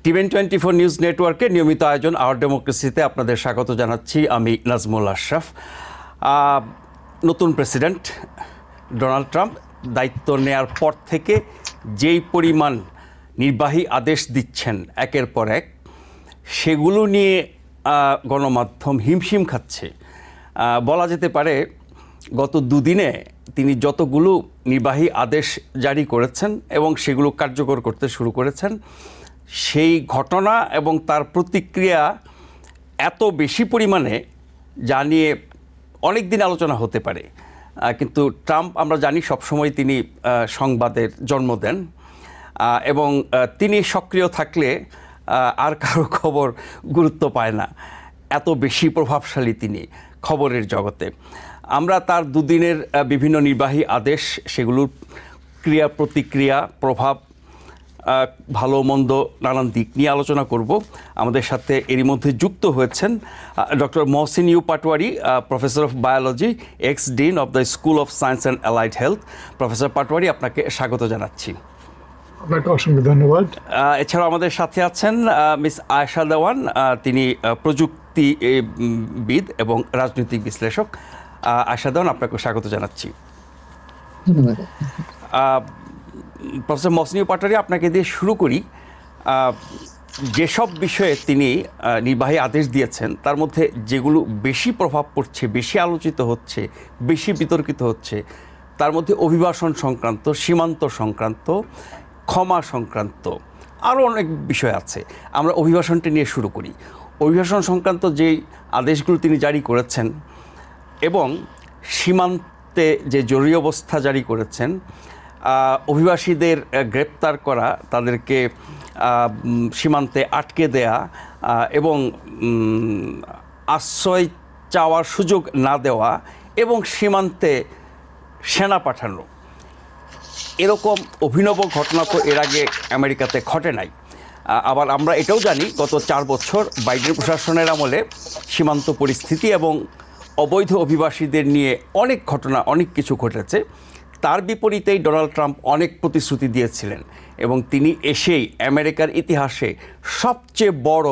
টিভেন24 news নেটওয়ার্কের নিয়মিত আয়োজন আওয়ার ডেমোক্রেসিতে আপনাদের স্বাগত জানাচ্ছি। আমি নাজমুল আশরাফ। নতুন প্রেসিডেন্ট ডোনাল্ড ট্রাম্প দায়িত্ব নেয়ার পর থেকে যেই পরিমাণ নির্বাহী আদেশ দিচ্ছেন একের পর এক, সেগুলো নিয়ে গণমাধ্যম হিমশিম খাচ্ছে। বলা যেতে পারে গত দুদিনে তিনি যতগুলো নির্বাহী আদেশ জারি করেছেন এবং সেগুলো কার্যকর করতে শুরু করেছেন, সেই ঘটনা এবং তার প্রতিক্রিয়া এত বেশি পরিমাণে যা নিয়ে অনেক দিন আলোচনা হতে পারে। কিন্তু ট্রাম্প আমরা জানি সবসময় তিনি সংবাদের জন্ম দেন এবং তিনি সক্রিয় থাকলে আর কারো খবর গুরুত্ব পায় না, এত বেশি প্রভাবশালী তিনি খবরের জগতে। আমরা তার দুদিনের বিভিন্ন নির্বাহী আদেশ, সেগুলোর ক্রিয়া প্রতিক্রিয়া, প্রভাব, ভালো মন্দ নানান দিক নিয়ে আলোচনা করব। আমাদের সাথে এরই মধ্যে যুক্ত হয়েছেন doctor Mohsin U Patwari, professor of biology, ex dean of the school of science and allied health. Professor Patwari, আপনাকে স্বাগত জানাচ্ছি। আপনাকে অসংখ্য ধন্যবাদ। এছাড়াও আমাদের সাথে আছেন মিস আয়েশা দেওয়ান, তিনি প্রযুক্তিবিদ এবং রাজনৈতিক বিশ্লেষক। আয়েশা দেওয়ান, আপনাকে স্বাগত জানাচ্ছি। ধন্যবাদ। প্রফেসর মহসিন ইউ পাটোয়ারি, আপনাকে দিয়ে শুরু করি। যেসব বিষয়ে তিনি নির্বাহী আদেশ দিয়েছেন তার মধ্যে যেগুলো বেশি প্রভাব পড়ছে, বেশি আলোচিত হচ্ছে, বেশি বিতর্কিত হচ্ছে, তার মধ্যে অভিবাসন সংক্রান্ত, সীমান্ত সংক্রান্ত, ক্ষমা সংক্রান্ত, আরও অনেক বিষয় আছে। আমরা অভিবাসনটা নিয়ে শুরু করি। অভিবাসন সংক্রান্ত যেই আদেশগুলো তিনি জারি করেছেন এবং সীমান্তে যে জরুরি অবস্থা জারি করেছেন, অভিবাসীদের গ্রেপ্তার করা, তাদেরকে সীমান্তে আটকে দেয়া এবং আশ্রয় চাওয়ার সুযোগ না দেওয়া এবং সীমান্তে সেনা পাঠানো, এরকম অভিনব ঘটনা তো এর আগে আমেরিকাতে ঘটে নাই। আবার আমরা এটাও জানি গত 4 বছর বাইডেন প্রশাসনের আমলে সীমান্ত পরিস্থিতি এবং অবৈধ অভিবাসীদের নিয়ে অনেক ঘটনা, অনেক কিছু ঘটেছে। তার বিপরীতেই ডোনাল্ড ট্রাম্প অনেক প্রতিশ্রুতি দিয়েছিলেন এবং তিনি এসেই আমেরিকার ইতিহাসে সবচেয়ে বড়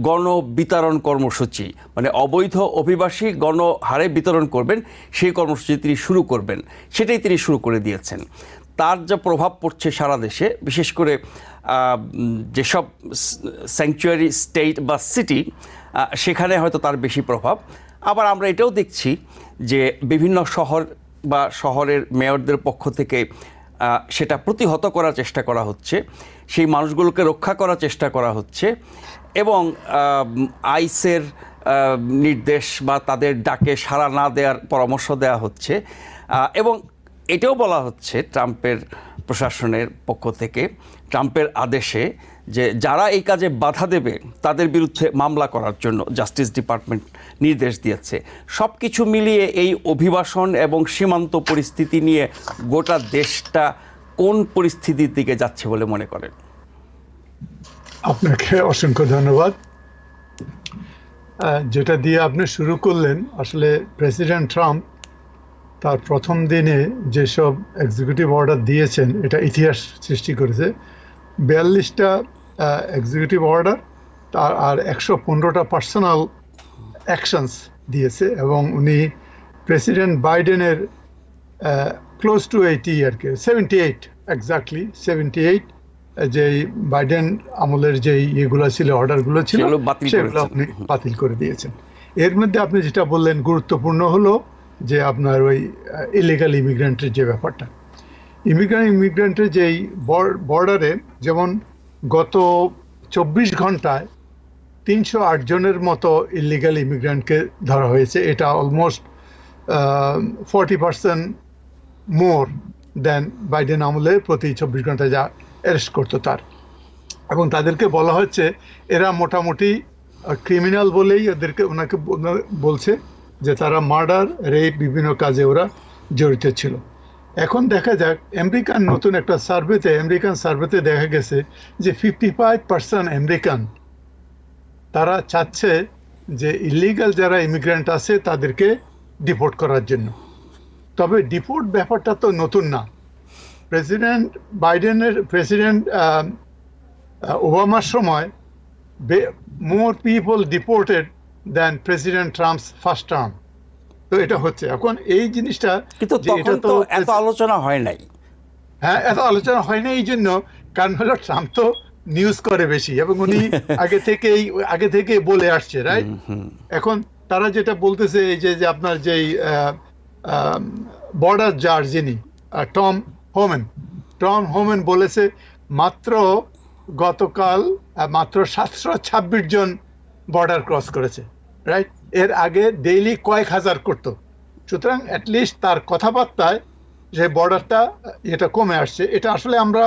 গণবিতরণ কর্মসূচি, মানে অবৈধ অভিবাসী গণহারে বিতরণ করবেন, সেই কর্মসূচি তিনি শুরু করবেন, সেটাই তিনি শুরু করে দিয়েছেন। তার যে প্রভাব পড়ছে সারা দেশে, বিশেষ করে যেসব স্যাংচুয়ারি স্টেট বা সিটি, সেখানে হয়তো তার বেশি প্রভাব। আবার আমরা এটাও দেখছি যে বিভিন্ন শহর বা শহরের মেয়রদের পক্ষ থেকে সেটা প্রতিহত করার চেষ্টা করা হচ্ছে, সেই মানুষগুলোকে রক্ষা করার চেষ্টা করা হচ্ছে এবং আইসের নির্দেশ বা তাদের ডাকে সাড়া না দেওয়ার পরামর্শ দেওয়া হচ্ছে। এবং এটাও বলা হচ্ছে ট্রাম্পের প্রশাসনের পক্ষ থেকে, ট্রাম্পের আদেশে, যে যারা এই কাজে বাধা দেবে তাদের বিরুদ্ধে মামলা করার জন্য জাস্টিস ডিপার্টমেন্ট নির্দেশ দিয়েছে। সব কিছু মিলিয়ে এই অভিবাসন এবং সীমান্ত পরিস্থিতি নিয়ে গোটা দেশটা কোন পরিস্থিতির দিকে যাচ্ছে বলে মনে করেন? আপনাকে অসংখ্য ধন্যবাদ। যেটা দিয়ে আপনি শুরু করলেন, আসলে প্রেসিডেন্ট ট্রাম্প তার প্রথম দিনে যেসব এক্সিকিউটিভ অর্ডার দিয়েছেন, এটা ইতিহাস সৃষ্টি করেছে। 42টা এক্সিকিউটিভ অর্ডার আর 115টা পার্সোনাল অ্যাকশনস দিয়েছে এবং উনি প্রেসিডেন্ট বাইডেনের ক্লোজ টু 80 আর কি 78 এক্স্যাক্টলি 78 যেই বাইডেন আমলের যেই ইয়েগুলো ছিল, অর্ডারগুলো ছিল, সেগুলো আপনি বাতিল করে দিয়েছেন। এর মধ্যে আপনি যেটা বললেন গুরুত্বপূর্ণ হলো যে আপনার ওই ইলিগাল ইমিগ্রেন্টের যে ব্যাপারটা, ইমিগ্রেন্টের যেই বর্ডারে, যেমন গত 24 ঘন্টায় 308 জনের মতো ইলিগাল ইমিগ্রেন্টকে ধরা হয়েছে। এটা অলমোস্ট 40% মোর দেন বাইডেন আমলে প্রতি 24 ঘন্টায় যা অ্যারেস্ট করতো তার। এবং তাদেরকে বলা হচ্ছে এরা মোটামুটি ক্রিমিনাল বলেই ওনাকে বলছে যে তারা মার্ডার, রেপ, বিভিন্ন কাজে ওরা জড়িত ছিল। এখন দেখা যাক আমেরিকান নতুন একটা আমেরিকান সার্ভেতে দেখা গেছে যে 55% আমেরিকান তারা চাচ্ছে যে ইলিগাল যারা ইমিগ্রেন্ট আছে তাদেরকে ডিপোর্ট করার জন্য। তবে ডিপোর্ট ব্যাপারটা তো নতুন না। প্রেসিডেন্ট ওবামার সময় মোর পিপল ডিপোর্টেড দেন প্রেসিডেন্ট ট্রাম্পস ফার্স্ট টার্ম। তো এটা হচ্ছে এখন এই জিনিসটা, কিন্তু তখন তো এত আলোচনা হয় নাই। হ্যাঁ, এত আলোচনা হয় না এই জন্য, কারণ হলো ট্রাম্প তো নিউজ করে বেশি এবং উনি আগে থেকে বলে আসছে, রাইট? এখন তারা যেটা বলতেছে এই যে আপনার যেই বর্ডার জাজ যিনি টম হোমেন বলেছে মাত্র গতকাল মাত্র 726 জন বর্ডার ক্রস করেছে, রাইট? এর আগে ডেইলি কয়েক হাজার করতো। সুতরাং অ্যাটলিস্ট তার কথাবার্তায় যে বর্ডারটা এটা কমে আসছে, এটা আসলে আমরা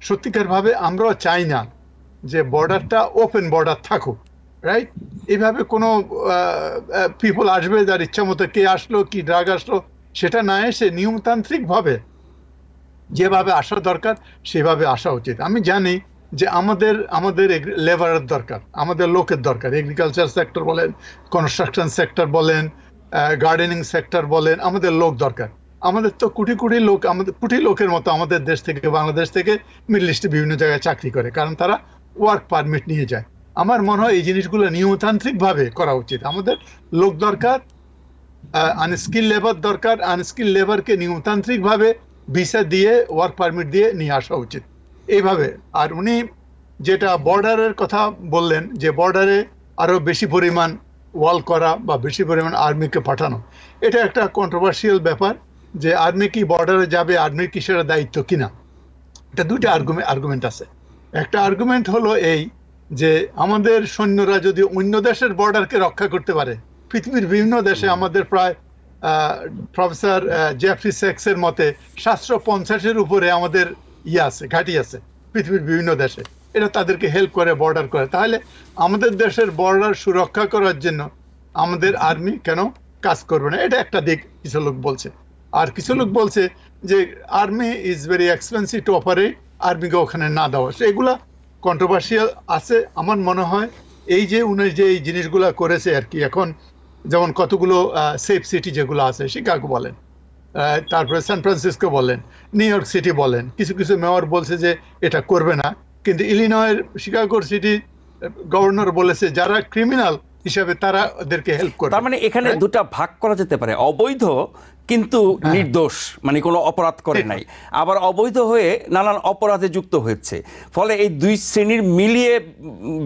সত্যিকারভাবে আমরাও চাই না যে বর্ডারটা ওপেন বর্ডার থাকুক, রাইট? এইভাবে কোনো পিপল আসবে যার ইচ্ছা মতো কে আসলো কি ড্রাগ আসলো সেটা না এসে নিয়মতান্ত্রিকভাবে যেভাবে আসা দরকার সেভাবে আসা উচিত। আমি জানি যে আমাদের লেবারের দরকার, আমাদের লোকের দরকার, এগ্রিকালচার সেক্টর বলেন, কনস্ট্রাকশন সেক্টর বলেন, গার্ডেনিং সেক্টর বলেন, আমাদের লোক দরকার। আমাদের তো কোটি লোকের মতো আমাদের দেশ থেকে, বাংলাদেশ থেকে মিডল ইস্টে বিভিন্ন জায়গায় চাকরি করে, কারণ তারা ওয়ার্ক পারমিট নিয়ে যায়। আমার মনে হয় এই জিনিসগুলো নিয়মতান্ত্রিকভাবে করা উচিত। আমাদের লোক দরকার, আনস্কিল লেবার দরকার, আনস্কিল লেবারকে নিয়মতান্ত্রিকভাবে ভিসা দিয়ে ওয়ার্ক পারমিট দিয়ে নিয়ে আসা উচিত এইভাবে। আর উনি যেটা বর্ডারের কথা বললেন যে বর্ডারে আরো বেশি পরিমাণ ওয়াল করা বা বেশি পরিমাণ আর্মিকে পাঠানো, এটা একটা কন্ট্রোভার্সিয়াল ব্যাপার যে আর্মি কি বর্ডারে যাবে, আর্মির কি সেটা দায়িত্ব কিনা। এটা দুইটা আর্গুমেন্ট আছে। একটা আর্গুমেন্ট হলো এই যে আমাদের সৈন্যরা যদি অন্য দেশের বর্ডারকে রক্ষা করতে পারে, পৃথিবীর বিভিন্ন দেশে আমাদের প্রায় প্রফেসর জেফরি সেক্সের মতে 750-এর উপরে আমাদের ঘাঁটি আছে পৃথিবীর বিভিন্ন দেশে, এটা তাদেরকে হেল্প করে বর্ডার করে। তাহলে আমাদের দেশের বর্ডার সুরক্ষা করার জন্য আমাদের আর্মি কেন কাজ করবে না? এটা একটা দিক কিছু লোক বলছে। আর কিছু লোক বলছে যে army is very expensive to operate, আর্মিকে ওখানে না দেওয়া। এগুলা কন্ট্রোভার্সিয়াল আছে। আমার মনে হয় এই যে উনি যে এই জিনিসগুলা করেছে আর কি, এখন যেমন কতগুলো সেফ সিটি যেগুলো আছে, শিকাগো বলেন, তারপরে সান ফ্রান্সিসকো বলেন, নিউ ইয়র্ক সিটি বলেন, কিছু কিছু মেয়র বলছে যে এটা করবে না, কিন্তু ইলিনয়ের শিকাগোর সিটি গভর্নর বলেছে যারা ক্রিমিনাল হিসাবে তারা ওদেরকে হেল্প করবে। তার মানে এখানে দুটা ভাগ করা যেতে পারে, অবৈধ কিন্তু নির্দোষ, মানে কোনো অপরাধ করে নাই, আবার অবৈধ হয়ে নানান অপরাধে যুক্ত হয়েছে। ফলে এই দুই শ্রেণীর মিলিয়ে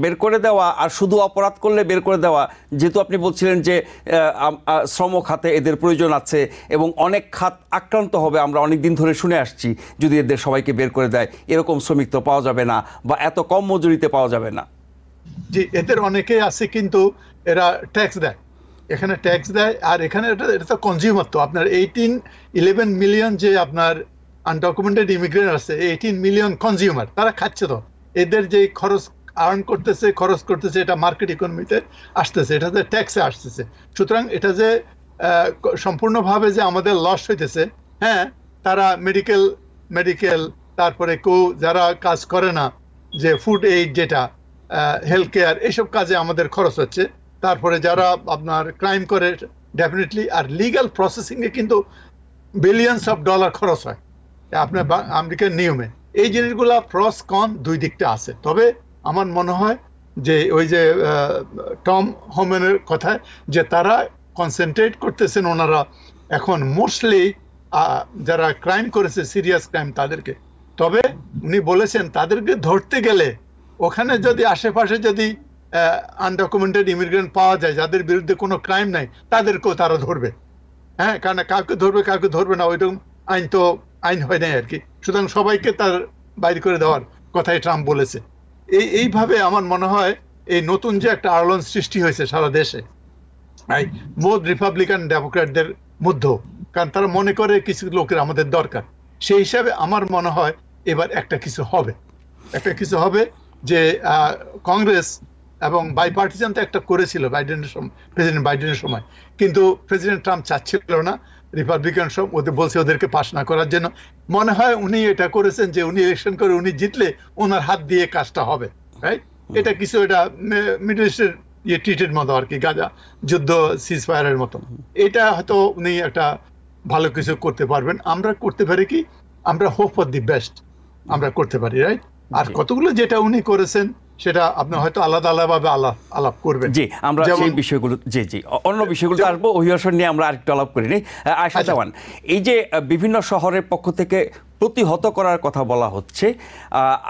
বের করে দেওয়া আর শুধু অপরাধ করলে বের করে দেওয়া, যেহেতু আপনি বলছিলেন যে শ্রম খাতে এদের প্রয়োজন আছে এবং অনেক খাত আক্রান্ত হবে, আমরা অনেক দিন ধরে শুনে আসছি, যদি এদের সবাইকে বের করে দেয় এরকম শ্রমিক তো পাওয়া যাবে না বা এত কম মজুরিতে পাওয়া যাবে না। জি, এদের অনেকেই আছে কিন্তু এরা ট্যাক্স দেয়, এখানে ট্যাক্স দেয়। আর এখানে এটা তো কনজিউমার, তো আপনার 11 মিলিয়ন যে আপনার আনডকুমেন্টেড ইমিগ্রেন্ট আছে, 18 মিলিয়ন কনজিউমার, তারা খাচ্ছে। তো এদের যে খরচ করতেছে এটা মার্কেট ইকোনমিতে আসতেছে, এটাতে ট্যাক্সে আসতেছে। সুতরাং এটা যে সম্পূর্ণভাবে যে আমাদের লস হইতেছে, হ্যাঁ, তারা মেডিকেল তারপরে কেউ যারা কাজ করে না, যে ফুড এইড যেটা, হেলথ কেয়ার, এইসব কাজে আমাদের খরচ হচ্ছে। তারপরে যারা আপনার ক্রাইম করে ডেফিনেটলি, আর লিগ্যাল প্রসেসিং এ কিন্তু বিলিয়নস অফ ডলার খরচ হয় আপনার আমেরিকার নিয়মে। এই জিনিসগুলা প্রস কন দুই দিকটা আছে। তবে আমার মনে হয় যে ওই যে টম হোমেনের কথায় যে তারা কনসেন্ট্রেট করতেছেন ওনারা এখন মোস্টলি যারা ক্রাইম করেছে, সিরিয়াস ক্রাইম, তাদেরকে। তবে উনি বলেছেন তাদেরকে ধরতে গেলে ওখানে যদি আশেপাশে যদি আনডকুমেন্টেড ইমিগ্রেন্ট পাওয়া যায় যাদের বিরুদ্ধে কোনো ক্রাইম নাই, তাদেরকেও তারা ধরবে। হ্যাঁ, কারণ কাউকে ধরবে না, ওইরকম আইন হয় নাই আর কি। সুতরাং সবাইকে তার বাইরে করে দেওয়ার কথাই ট্রাম্প বলেছে। এইভাবে আমার মনে হয় এই নতুন যে একটা আলোড়ন সৃষ্টি হয়েছে সারা দেশে, মোট রিপাবলিকান ডেমোক্র্যাটদের মধ্যেও, কারণ তারা মনে করে কিছু লোকের আমাদের দরকার। সেই হিসাবে আমার মনে হয় এবার একটা কিছু হবে যে কংগ্রেস এবং বাইপার্টিজান তো একটা করেছিল প্রেসিডেন্ট বাইডেনের সময়, কিন্তু প্রেসিডেন্ট ট্রাম্প চাচ্ছিল না, রিপাবলিকান সব ওদের বলছে ওদেরকে পাস না করার জন্য। মনে হয় উনি এটা করেছেন যে উনি ইলেকশন করে উনি জিতলে ওনার হাত দিয়ে কাজটা হবে, রাইট? এটা কিছু এটা মিডল ইস্টের ট্রিটের মতো আর কি, গাজা যুদ্ধ সিজ ফায়ারের মতো। এটা হয়তো উনি একটা ভালো কিছু করতে পারবেন। আমরা করতে পারি কি, আমরা হোপ ফর দি বেস্ট আমরা করতে পারি, রাইট? আর কতগুলো যেটা উনি করেছেন সেটা আপনি হয়তো আলাদা আলাদাভাবে আলাপ করবেন। জি, আমরা সেই বিষয়গুলো জি অন্য বিষয়গুলো আসবো, অভিবাসন নিয়ে আমরা আরেকটু আলাপ করিনি। আয়েশা দেওয়ান, এই যে বিভিন্ন শহরের পক্ষ থেকে প্রতিহত করার কথা বলা হচ্ছে,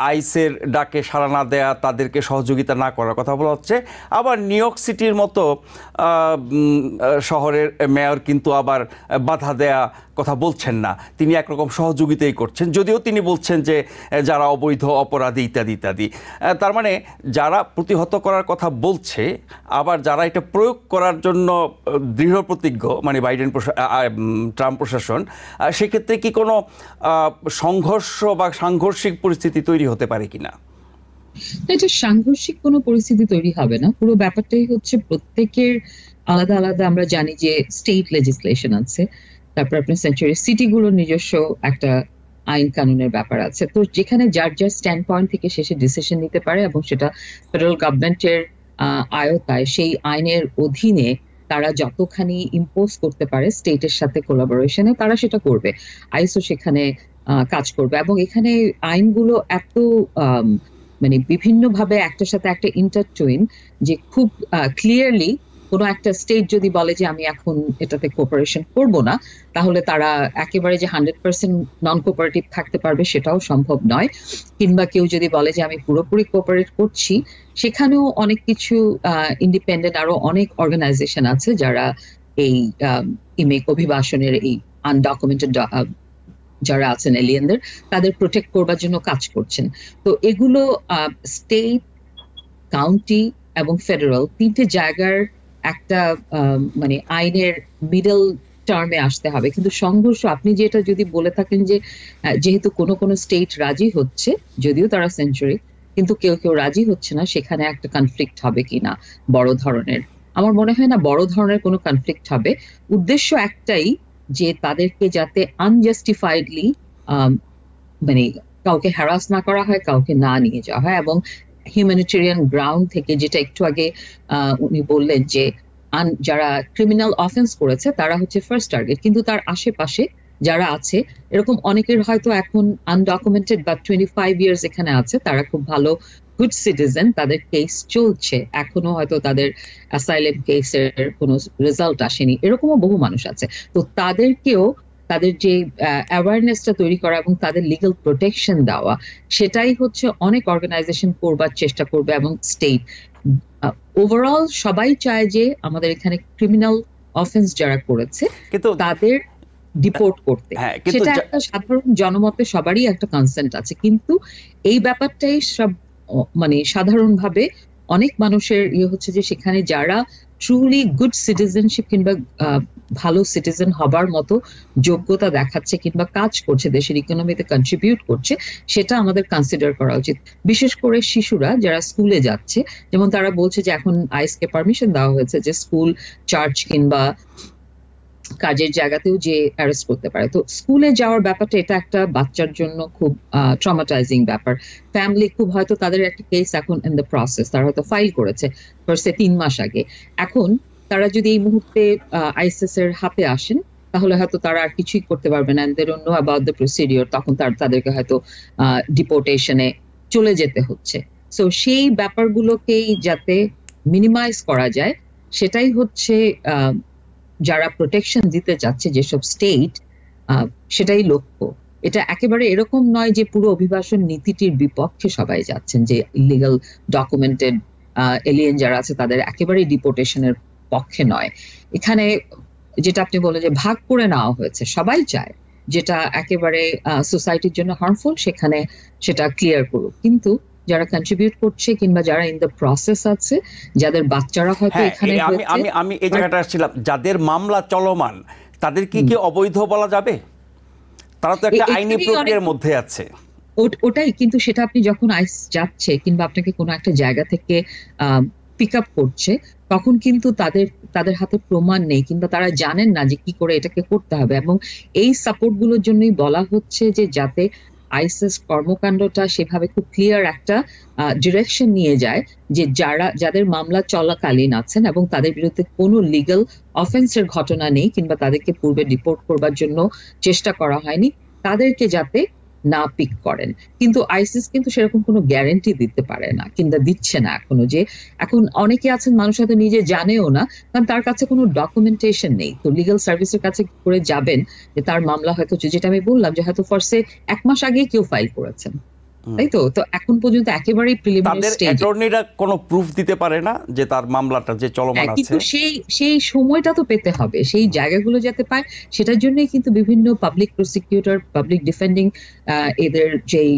আইসের ডাকে সাড়া না দেয়া, তাদেরকে সহযোগিতা না করার কথা বলা হচ্ছে, আবার নিউ ইয়র্ক সিটির মতো শহরের মেয়র কিন্তু আবার বাধা দেয়া কথা বলছেন না, তিনি একরকম সহযোগিতাই করছেন, যদিও তিনি বলছেন যে যারা অবৈধ অপরাধী ইত্যাদি ইত্যাদি। তার মানে যারা প্রতিহত করার কথা বলছে, আবার যারা এটা প্রয়োগ করার জন্য দৃঢ় প্রতিজ্ঞ, মানে ট্রাম্প প্রশাসন, সেক্ষেত্রে কি কোনো সংঘর্ষ বা সাংঘর্ষিক পরিস্থিতি তৈরি হতে পারে কিনা? এটা সাংঘর্ষিক কোনো পরিস্থিতি তৈরি হবে না। পুরো ব্যাপারটাই হচ্ছে প্রত্যেকের আলাদা আলাদা, আমরা জানি যে স্টেট লেজিসলেশন আছে, তারপর আপনার সেঞ্চুরি সিটিগুলোর নিজস্ব একটা আইন কানুনের ব্যাপার আছে। তো যেখানে যার যার স্ট্যান্ড পয়েন্ট থেকে শেষে ডিসিশন নিতে পারে এবং সেটা ফেডারেল গভর্নমেন্টের আয়তায়, সেই আইনের অধীনে তারা যতখানি ইম্পোজ করতে পারে স্টেটের সাথে কোলাবোরেশনে, তারা সেটা করবে। আইসও সেখানে কাজ করবে এবং এখানে আইনগুলো এত মানে বিভিন্নভাবে একটার সাথে একটা ইন্টারটুইন, যে খুব ক্লিয়ারলি কোনো একটা স্টেট যদি বলে যে আমি এখন এটাতে কোঅপারেশন করব না, তাহলে তারা একেবারে যে 100% নন কোঅপারেটিভ থাকতে পারবে সেটাও সম্ভব নয়। কিংবা কেউ যদি বলে যে আমি পুরোপুরি কোঅপারেট করছি, সেখানেও অনেক কিছু ইন্ডিপেন্ডেন্ট আরো অনেক অর্গানাইজেশন আছে যারা এই অভিবাসনের এই আনডকুমেন্টেড যারা আছেন এলিয়েনদের, তাদের প্রোটেক্ট করবার জন্য কাজ করছেন। তো এগুলো স্টেট, কাউন্টি এবং ফেডারেল তিনটে জায়গার একটা মানে আইনের মিডল টার্মে আসতে হবে। কিন্তু সংঘর্ষ আপনি যেটা যদি বলে থাকেন যে যেহেতু কোনো স্টেট রাজি হচ্ছে, যদিও তারা সেঞ্চুরি, কিন্তু কেউ রাজি হচ্ছে না, সেখানে একটা কনফ্লিক্ট হবে কিনা বড় ধরনের, আমার মনে হয় না বড় ধরনের কোনো কনফ্লিক্ট হবে। উদ্দেশ্য একটাই, যে তাদেরকে যাতে আনজাস্টিফাইডলি মানে কাউকে হ্যারাস না করা হয়, কাউকে না নিয়ে যাওয়া হয়, এবং হিউম্যানিটেরিয়ান গ্রাউন্ড থেকে, যেটা একটু আগে উনি বললেন যে যারা ক্রিমিনাল অফেন্স করেছে তারা হচ্ছে ফার্স্ট টার্গেট, কিন্তু তার আশেপাশে যারা আছে এরকম অনেকের হয়তো এখন আনডকুমেন্টেড বা 25 ইয়ার্স এখানে আছে, তারা খুব ভালো গুড সিটিজেন, তাদের কেস চলছে, এখনো হয়তো তাদের অ্যাসাইলেম কেসের কোনো রেজাল্ট আসেনি, এরকমও বহু মানুষ আছে। তো তাদেরকেও তাদের যে অ্যাওয়ারনেসটা তৈরি করা এবং তাদের লিগ্যাল প্রোটেকশন দেওয়া, সেটাই হচ্ছে অনেক অর্গানাইজেশন করবার চেষ্টা করবে। এবং স্টেট ওভারঅল সবাই চায় যে আমাদের এখানে ক্রিমিনাল অফেন্স যারা করেছে তাদের ডিপোর্ট করতে, সেটা একটা সাধারণ জনমতে সবারই একটা কনসেন্ট আছে। কিন্তু এই ব্যাপারটাই সব মানে সাধারণভাবে অনেক মানুষের হচ্ছে যে সেখানে যারা ট্রুলি গুড সিটিজেনশিপ কিংবা ভালো সিটিজেন হবার মতো যোগ্যতা দেখাচ্ছে কিংবা কাজ করছে, দেশের ইকোনমিতে কন্ট্রিবিউট করছে, সেটা আমাদের কনসিডার করা উচিত। বিশেষ করে শিশুরা যারা স্কুলে যাচ্ছে, যেমন তারা বলছে যে এখন আইসকে পারমিশন দেওয়া হয়েছে যে স্কুল, চার্চ কিংবা কাজের জায়গাতেও যে অ্যারেস্ট করতে পারে। তো স্কুলে যাওয়ার ব্যাপারটা, এটা একটা বাচ্চার জন্য খুব ট্রমাটাইজিং ব্যাপার। ফ্যামিলি খুব হয়তো তাদের একটা কেস এখন ইন দ্য প্রসেস, তারা হয়তো ফাইল করেছে ফার্স্টে 3 মাস আগে, এখন তারা যদি এই মুহূর্তে আইসিএস এর হাতে আসেন, তাহলে হয়তো তারা আর কিছুই করতে পারবে না, they don't know about the procedure, তখন তাদেরকে হয়তো ডিপোর্টেশনে চলে যেতে হচ্ছে। সো সেই ব্যাপারগুলোকেই যাতে মিনিমাইজ করা যায়, সেটাই হচ্ছে যারা প্রোটেকশন দিতে যাচ্ছে যেসব স্টেট, সেটাই লক্ষ্য। এটা একেবারে এরকম নয় যে পুরো অভিবাসন নীতিটির বিপক্ষে সবাই যাচ্ছেন, যে ইলিগাল ডকুমেন্টেড এলিয়েন যারা আছে তাদের একেবারে ডিপোর্টেশনের পক্ষে নয়। এখানে যেটা আপনি বলেন যে ভাগ করে নেওয়া হয়েছে, সবাই চায় যেটা একেবারে সোসাইটির জন্য হার্মফুল সেখানে সেটা ক্লিয়ার করুক, কিন্তু যারা কন্ট্রিবিউট করছে কিংবা যারা ইন দ্য প্রসেস আছে, যাদের বাচ্চারা হয়তো এখানে, আমি এই জায়গাটা আসছিলাম, যাদের মামলা চলমান তাদের কি অবৈধ বলা যাবে? তারা তো একটা আইনি প্রক্রিয়ার মধ্যে আছে। ওটাই, কিন্তু সেটা আপনি যখন আইস যাচ্ছে কিংবা আপনাকে কোনো একটা জায়গা থেকে পিক আপ করছে, তখন কিন্তু তাদের হাতে প্রমাণ নেই কিংবা তারা জানেন না যে কি করে এটাকে করতে হবে। এবং এই সাপোর্ট গুলোর জন্যই বলা হচ্ছে যে যাতে আইসিএস কর্মকাণ্ডটা সেভাবে খুব ক্লিয়ার একটা ডিরেকশন নিয়ে যায়, যে যাদের মামলা চলাকালীন আছেন এবং তাদের বিরুদ্ধে কোনো লিগ্যাল অফেন্সের ঘটনা নেই কিংবা তাদেরকে পূর্বে ডিপোর্ট করবার জন্য চেষ্টা করা হয়নি, তাদেরকে যাতে না পিক করেন। কিন্তু আইসিস কিন্তু সেরকম কোনো গ্যারান্টি দিতে পারে না, কিংবা দিচ্ছে না এখনো। যে এখন অনেকে আছেন মানুষ হয়তো নিজে জানেও না, কারণ তার কাছে কোনো ডকুমেন্টেশন নেই। তো লিগ্যাল সার্ভিসের কাছে কি করে যাবেন যে তার মামলা হয়তো, যেটা আমি বললাম যে হয়তো ফরসে 1 মাস আগে কেউ ফাইল করেছেন, তাই তো। তো এখন পর্যন্ত একেবারেই প্রিলিমিনারি তাদের স্টেজ, অ্যাটর্নিরা কোনো প্রুফ দিতে পারে না যে তার মামলাটা যে চলমান আছে। কিন্তু সেই সময়টা তো পেতে হবে, সেই জায়গাগুলো যাতে পায়, সেটার জন্যই কিন্তু বিভিন্ন পাবলিক প্রসিকিউটর, পাবলিক ডিফেন্ডিং এদের যেই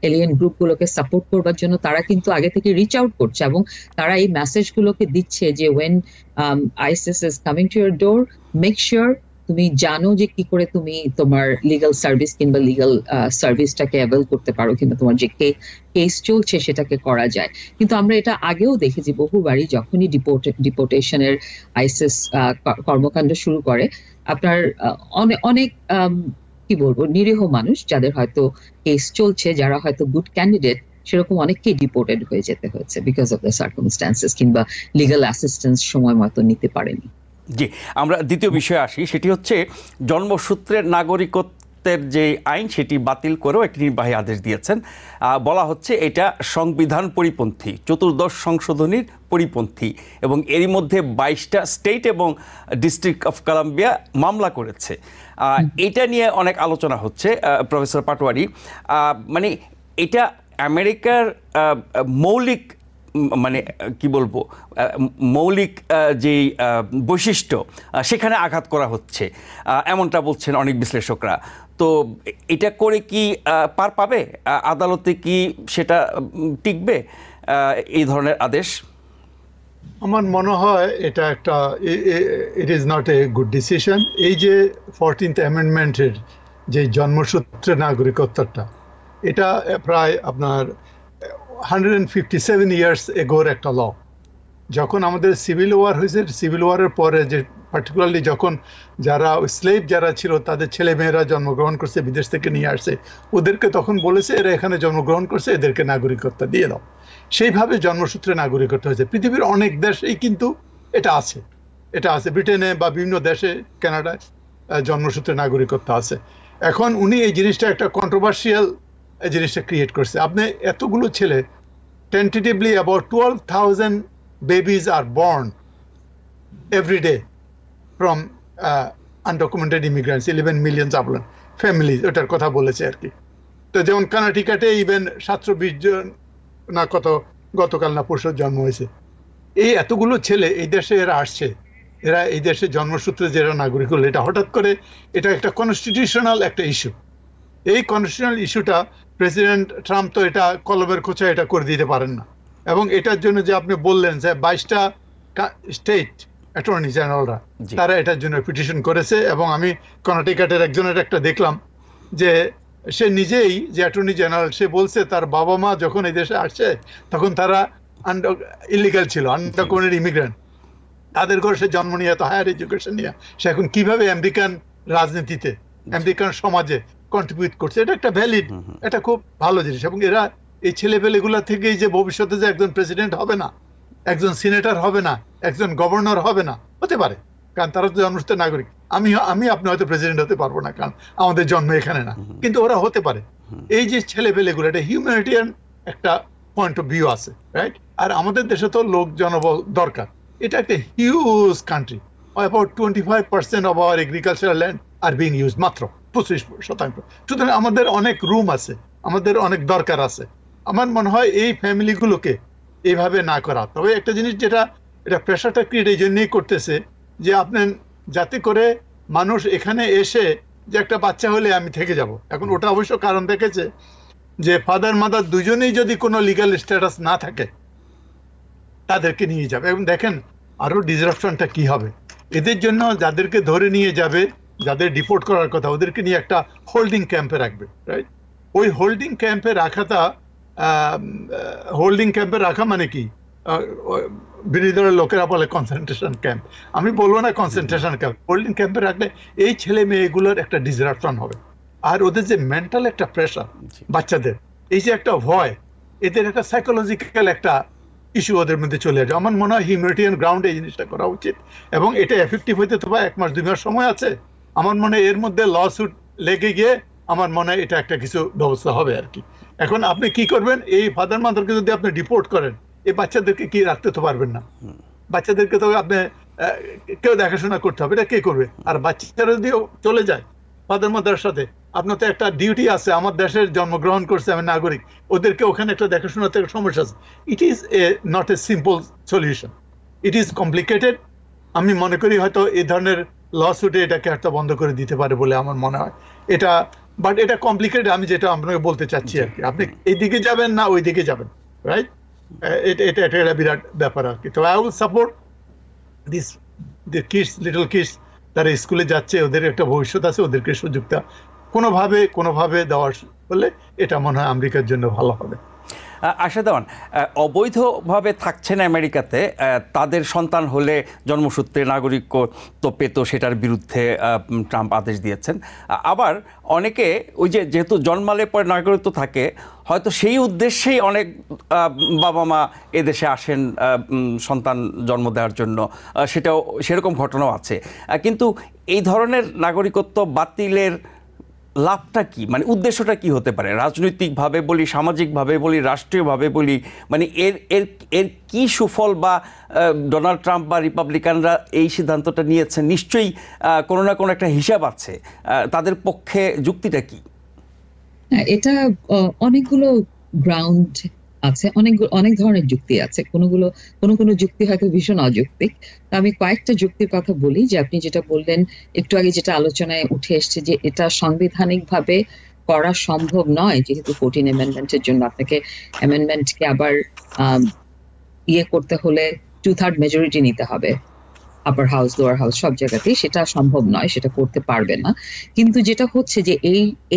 এলিয়েন গ্রুপগুলোকে সাপোর্ট করবার জন্য তারা কিন্তু আগে থেকে রিচ আউট করছে, এবং তারা এই মেসেজগুলোকে দিচ্ছে যে when ISIS is coming to your door, make sure তুমি জানো যে কি করে তুমি তোমার লিগ্যাল সার্ভিস কিংবা লিগ্যাল সার্ভিসটাকে অ্যাভেল করতে পারো, কিংবা তোমার যে কেস চলছে সেটাকে করা যায়। কিন্তু আমরা এটা আগেও দেখেছি বহুবারই, যখনই ডিপোর্টেশনের আইসিস কর্মকাণ্ড শুরু করে, আপনার অনেক কি বলবো নিরীহ মানুষ যাদের হয়তো কেস চলছে, যারা হয়তো গুড ক্যান্ডিডেট, সেরকম অনেককেই ডিপোর্টেড হয়ে যেতে হয়েছে বিকজ অফ দ্য সার্কামস্ট্যান্সেস, কিংবা লিগ্যাল অ্যাসিস্ট্যান্স সময় মতো নিতে পারেনি। জি, আমরা দ্বিতীয় বিষয়ে আসি। সেটি হচ্ছে জন্মসূত্রের নাগরিকত্বের যে আইন, সেটি বাতিল করেও একটি নির্বাহী আদেশ দিয়েছেন। বলা হচ্ছে এটা সংবিধান পরিপন্থী, 14th সংশোধনীর পরিপন্থী, এবং এরই মধ্যে 22টা স্টেট এবং ডিস্ট্রিক্ট অফ কলাম্বিয়া মামলা করেছে। এটা নিয়ে অনেক আলোচনা হচ্ছে প্রফেসর পাটোয়ারি। মানে এটা আমেরিকার মৌলিক, মানে কি বলবো, মৌলিক যেই বৈশিষ্ট্য সেখানে আঘাত করা হচ্ছে, এমনটা বলছেন অনেক বিশ্লেষকরা। তো এটা করে কি পার পাবে আদালতে, কি সেটা টিকবে এই ধরনের আদেশ? আমার মনে হয় এটা একটা, it is not a good decision. এই যে 14th অ্যামেন্ডমেন্টের যে জন্মসূত্রে নাগরিকত্বটা, এটা প্রায় আপনার 157 ইয়ার্স এগোর একটা ল। যখন আমাদের সিভিল ওয়ার হয়েছে, সিভিল ওয়ারের পরে যে পার্টিকুলারলি যখন যারা স্লেভ যারা ছিল তাদের ছেলে মেয়েরা জন্মগ্রহণ করছে, বিদেশ থেকে নিয়ে আসছে, ওদেরকে তখন বলেছে এরা এখানে জন্মগ্রহণ করছে, এদেরকে নাগরিকত্ব দিয়ে দাও। সেইভাবে জন্মসূত্রে নাগরিকত্ব হয়েছে। পৃথিবীর অনেক দেশেই কিন্তু এটা আছে, ব্রিটেনে বা বিভিন্ন দেশে, কানাডায় জন্মসূত্রে নাগরিকত্ব আছে। এখন উনি এই জিনিসটা একটা কন্ট্রোভার্সিয়াল জিনিসটা ক্রিয়েট করছে। আপনি এতগুলো ছেলে, tentatively about 12,000 babies are born every day from undocumented immigrants, 11 million families, ওটার কথা বলেছে আর কি। তো যেমন কানাডিকাতে ইভেন 720 জন না কত গতকাল না পরশু জন্ম হয়েছে। এই এতগুলো ছেলে এই দেশে এরা আসছে, এরা এই দেশে জন্মসূত্রে যারা নাগরিক হলো, এটা হঠাৎ করে এটা একটা কনস্টিটিউশনাল একটা ইস্যু। এই কনস্টিটিউশনাল ইস্যুটা প্রেসিডেন্ট ট্রাম্প তো এটা কলমের খোঁচা এটা করে দিতে পারেন না। এবং এটার জন্য যে আপনি বললেন যে 22টা স্টেট অ্যাটর্নি জেনারেলরা তারা এটার জন্য পিটিশন করেছে। এবং আমি কর্ণাটিকাটের একজনের একটা দেখলাম যে সে নিজেই, যে অ্যাটর্নি জেনারেল, সে বলছে তার বাবা মা যখন এই দেশে আসছে তখন তারা ইলিগাল ছিল, আনডকুমেন্টেড ইমিগ্রেন্ট। তাদের ঘরে সে জন্ম নিয়ে, এত হায়ার এডুকেশন নিয়ে সে এখন কিভাবে আমেরিকান রাজনীতিতে, আমেরিকান সমাজে কন্ট্রিবিউট করছে, এটা একটা ভ্যালিড, এটা খুব ভালো জিনিস। এবং এরা এই ছেলেপেলেগুলা থেকেই যে ভবিষ্যতে যে একজন প্রেসিডেন্ট হবে না, একজন সিনেটর হবে না, একজন গভর্নর হবে না, হতে পারে, কারণ তারা তো জন্মসূত্রে নাগরিক। আমি আপনি হয়তো প্রেসিডেন্ট হতে পারবো না, কারণ আমাদের জন্ম এখানে না, কিন্তু ওরা হতে পারে। এই যে ছেলেপেলেগুলো, এটা হিউম্যানিটিয়ান একটা পয়েন্ট অফ ভিউ আছে, রাইট? আর আমাদের দেশে তো লোক জনবল দরকার। এটা একটা huge country, about 25% of our agricultural land are being use, মাত্র 25%। সুতরাং আমাদের অনেক রুম আছে, আমাদের অনেক দরকার আছে। আমার মনে হয় এই ফ্যামিলিগুলোকে এইভাবে না করা। তবে একটা জিনিস যেটা, এটা প্রেশারটা ক্রিয়েট এই জন্যই করতেছে যে আপনি যাতে করে মানুষ এখানে এসে যে একটা বাচ্চা হলে আমি থেকে যাব। এখন ওটা অবশ্য কারণ দেখেছে যে ফাদার মাদার দুজনেই যদি কোনো লিগ্যাল স্ট্যাটাস না থাকে তাদেরকে নিয়ে যাবে। এবং দেখেন আরো ডিসরাপশনটা কি হবে এদের জন্য। যাদেরকে ধরে নিয়ে যাবে, যাদের ডিপোর্ট করার কথা, ওদেরকে নিয়ে একটা হোল্ডিং ক্যাম্পে রাখবে, রাইট? ওই হোল্ডিং ক্যাম্পে রাখাটা, হোল্ডিং ক্যাম্পে রাখা মানে কি, বিরোধী দলের লোকেরা বলে কনসেন্ট্রেশন ক্যাম্প, আমি বলবো না কনসেন্ট্রেশন ক্যাম্প। হোল্ডিং ক্যাম্পে রাখলে এই ছেলে মেয়েগুলোর একটা ডিসরাপশন হবে। আর ওদের যে মেন্টাল একটা প্রেশার, বাচ্চাদের এই যে একটা ভয়, এদের একটা সাইকোলজিক্যাল একটা ইস্যু ওদের মধ্যে চলে আসবে। আমার মনে হয় হিউম্যানিটিয়ান গ্রাউন্ডে এই জিনিসটা করা উচিত। এবং এটা এফেক্টিভ হইতে তো 1 মাস 2 মাস সময় আছে। আমার মনে হয় এর মধ্যে ল সুট লেগে গিয়ে আমার মনে হয় এটা একটা কিছু ব্যবস্থা হবে আর কি। এখন আপনি কি করবেন, এই ফাদার মাদারকে যদি আপনি ডিপোর্ট করেন, এই বাচ্চাদেরকে কি রাখতে তো পারবেন না, বাচ্চাদেরকে তো আপনি কেউ দেখাশোনা করতে হবে, এটা কে করবে? আর বাচ্চারা যদি চলে যায় ফাদার মাদারের সাথে, আপনার তো একটা ডিউটি আছে, আমার দেশের জন্মগ্রহণ করছে, আমি নাগরিক, ওদেরকে ওখানে একটা দেখাশোনাতে সমস্যা আছে। It is not a simple solution, it is complicated. আমি মনে করি হয়তো এই ধরনের লসুটে এটাকে একটা বন্ধ করে দিতে পারে বলে আমার মনে হয়। এটা বাট এটা কমপ্লিকেটেড, আমি যেটা আপনাকে বলতে চাচ্ছি আর কি, আপনি এইদিকে যাবেন না ওই দিকে যাবেন, রাইট? এটা একটা বিরাট ব্যাপার আর কি। তো I will support this little kids, তারা স্কুলে যাচ্ছে, ওদের একটা ভবিষ্যৎ আছে, ওদেরকে সুযোগটা কোনোভাবে দেওয়ার হলে এটা মনে হয় আমেরিকার জন্য ভালো হবে। আশা দেওয়ান, অবৈধভাবে থাকছেন আমেরিকাতে, তাদের সন্তান হলে জন্মসূত্রে নাগরিকত্ব পেত, সেটার বিরুদ্ধে ট্রাম্প আদেশ দিয়েছেন। আবার অনেকে ওই যেহেতু জন্মালে পরে নাগরিকত্ব থাকে, হয়তো সেই উদ্দেশ্যেই অনেক বাবা মা এদেশে আসেন সন্তান জন্ম দেওয়ার জন্য, সেরকম ঘটনাও আছে। কিন্তু এই ধরনের নাগরিকত্ব বাতিলের লাভটা কি, মানে উদ্দেশ্যটা কি হতে পারে? রাজনৈতিকভাবে বলি, সামাজিকভাবে বলি, রাষ্ট্রীয়ভাবে বলি, মানে এর কি সুফল? বা ডোনাল্ড ট্রাম্প বা রিপাবলিকানরা এই সিদ্ধান্তটা নিয়েছেন, নিশ্চয়ই কোনো না কোনো একটা হিসাব আছে। তাদের পক্ষে যুক্তিটা কি? এটা অনেকগুলো গ্রাউন্ড আছে, অনেক ধরনের যুক্তি আছে। কোনো যুক্তি হয়তো ভীষণ অযৌক্তিক। আমি কয়েকটা যুক্তির কথা বলি। যে আপনি যেটা বললেন একটু আগে, যেটা আলোচনায় উঠে এসছে, যে এটা সাংবিধানিকভাবে করা সম্ভব নয়, যেহেতু 14 অ্যামেন্ডমেন্টের জন্য আপনাকে অ্যামেন্ডমেন্টকে আবার করতে হলে 2/3 মেজরিটি নিতে হবে, আপার হাউস লোয়ার হাউস সব জায়গাতেই। সেটা সম্ভব নয়, সেটা করতে পারবে না। কিন্তু যেটা হচ্ছে যে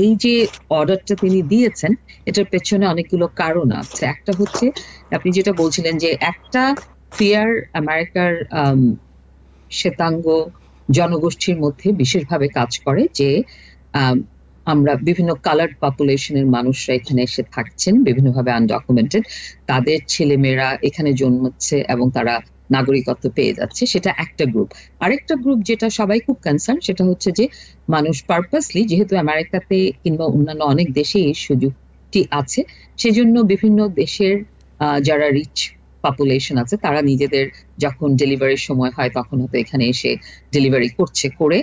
এই যে অর্ডারটা তিনি দিয়েছেন, এটার পেছনে অনেকগুলো কারণ আছে। একটা হচ্ছে আপনি যেটা বলছিলেন, যে একটা ফিয়ার আমেরিকার শ্বেতাঙ্গ জনগোষ্ঠীর মধ্যে বিশেষভাবে কাজ করে, যে আমরা বিভিন্ন কালার্ড পপুলেশনের মানুষরা এখানে এসে থাকছেন, বিভিন্নভাবে আনডকুমেন্টেড, তাদের ছেলেমেয়েরা এখানে জন্মাচ্ছে এবং তারা নাগরিকত্ব পেয়ে যাচ্ছে। সেটা একটা গ্রুপ। আরেকটা গ্রুপ যেটা সবাই খুব কনসার্ন, সেটা হচ্ছে যে মানুষ পারপাসলি, যেহেতু আমেরিকাতে কিংবা অন্যান্য অনেক দেশে এই সুযোগটি আছে, সেজন্য বিভিন্ন দেশের যারা রিচ পপুলেশন আছে, তারা নিজেদের যখন ডেলিভারির সময় হয় তখন হয়তো এখানে এসে ডেলিভারি করে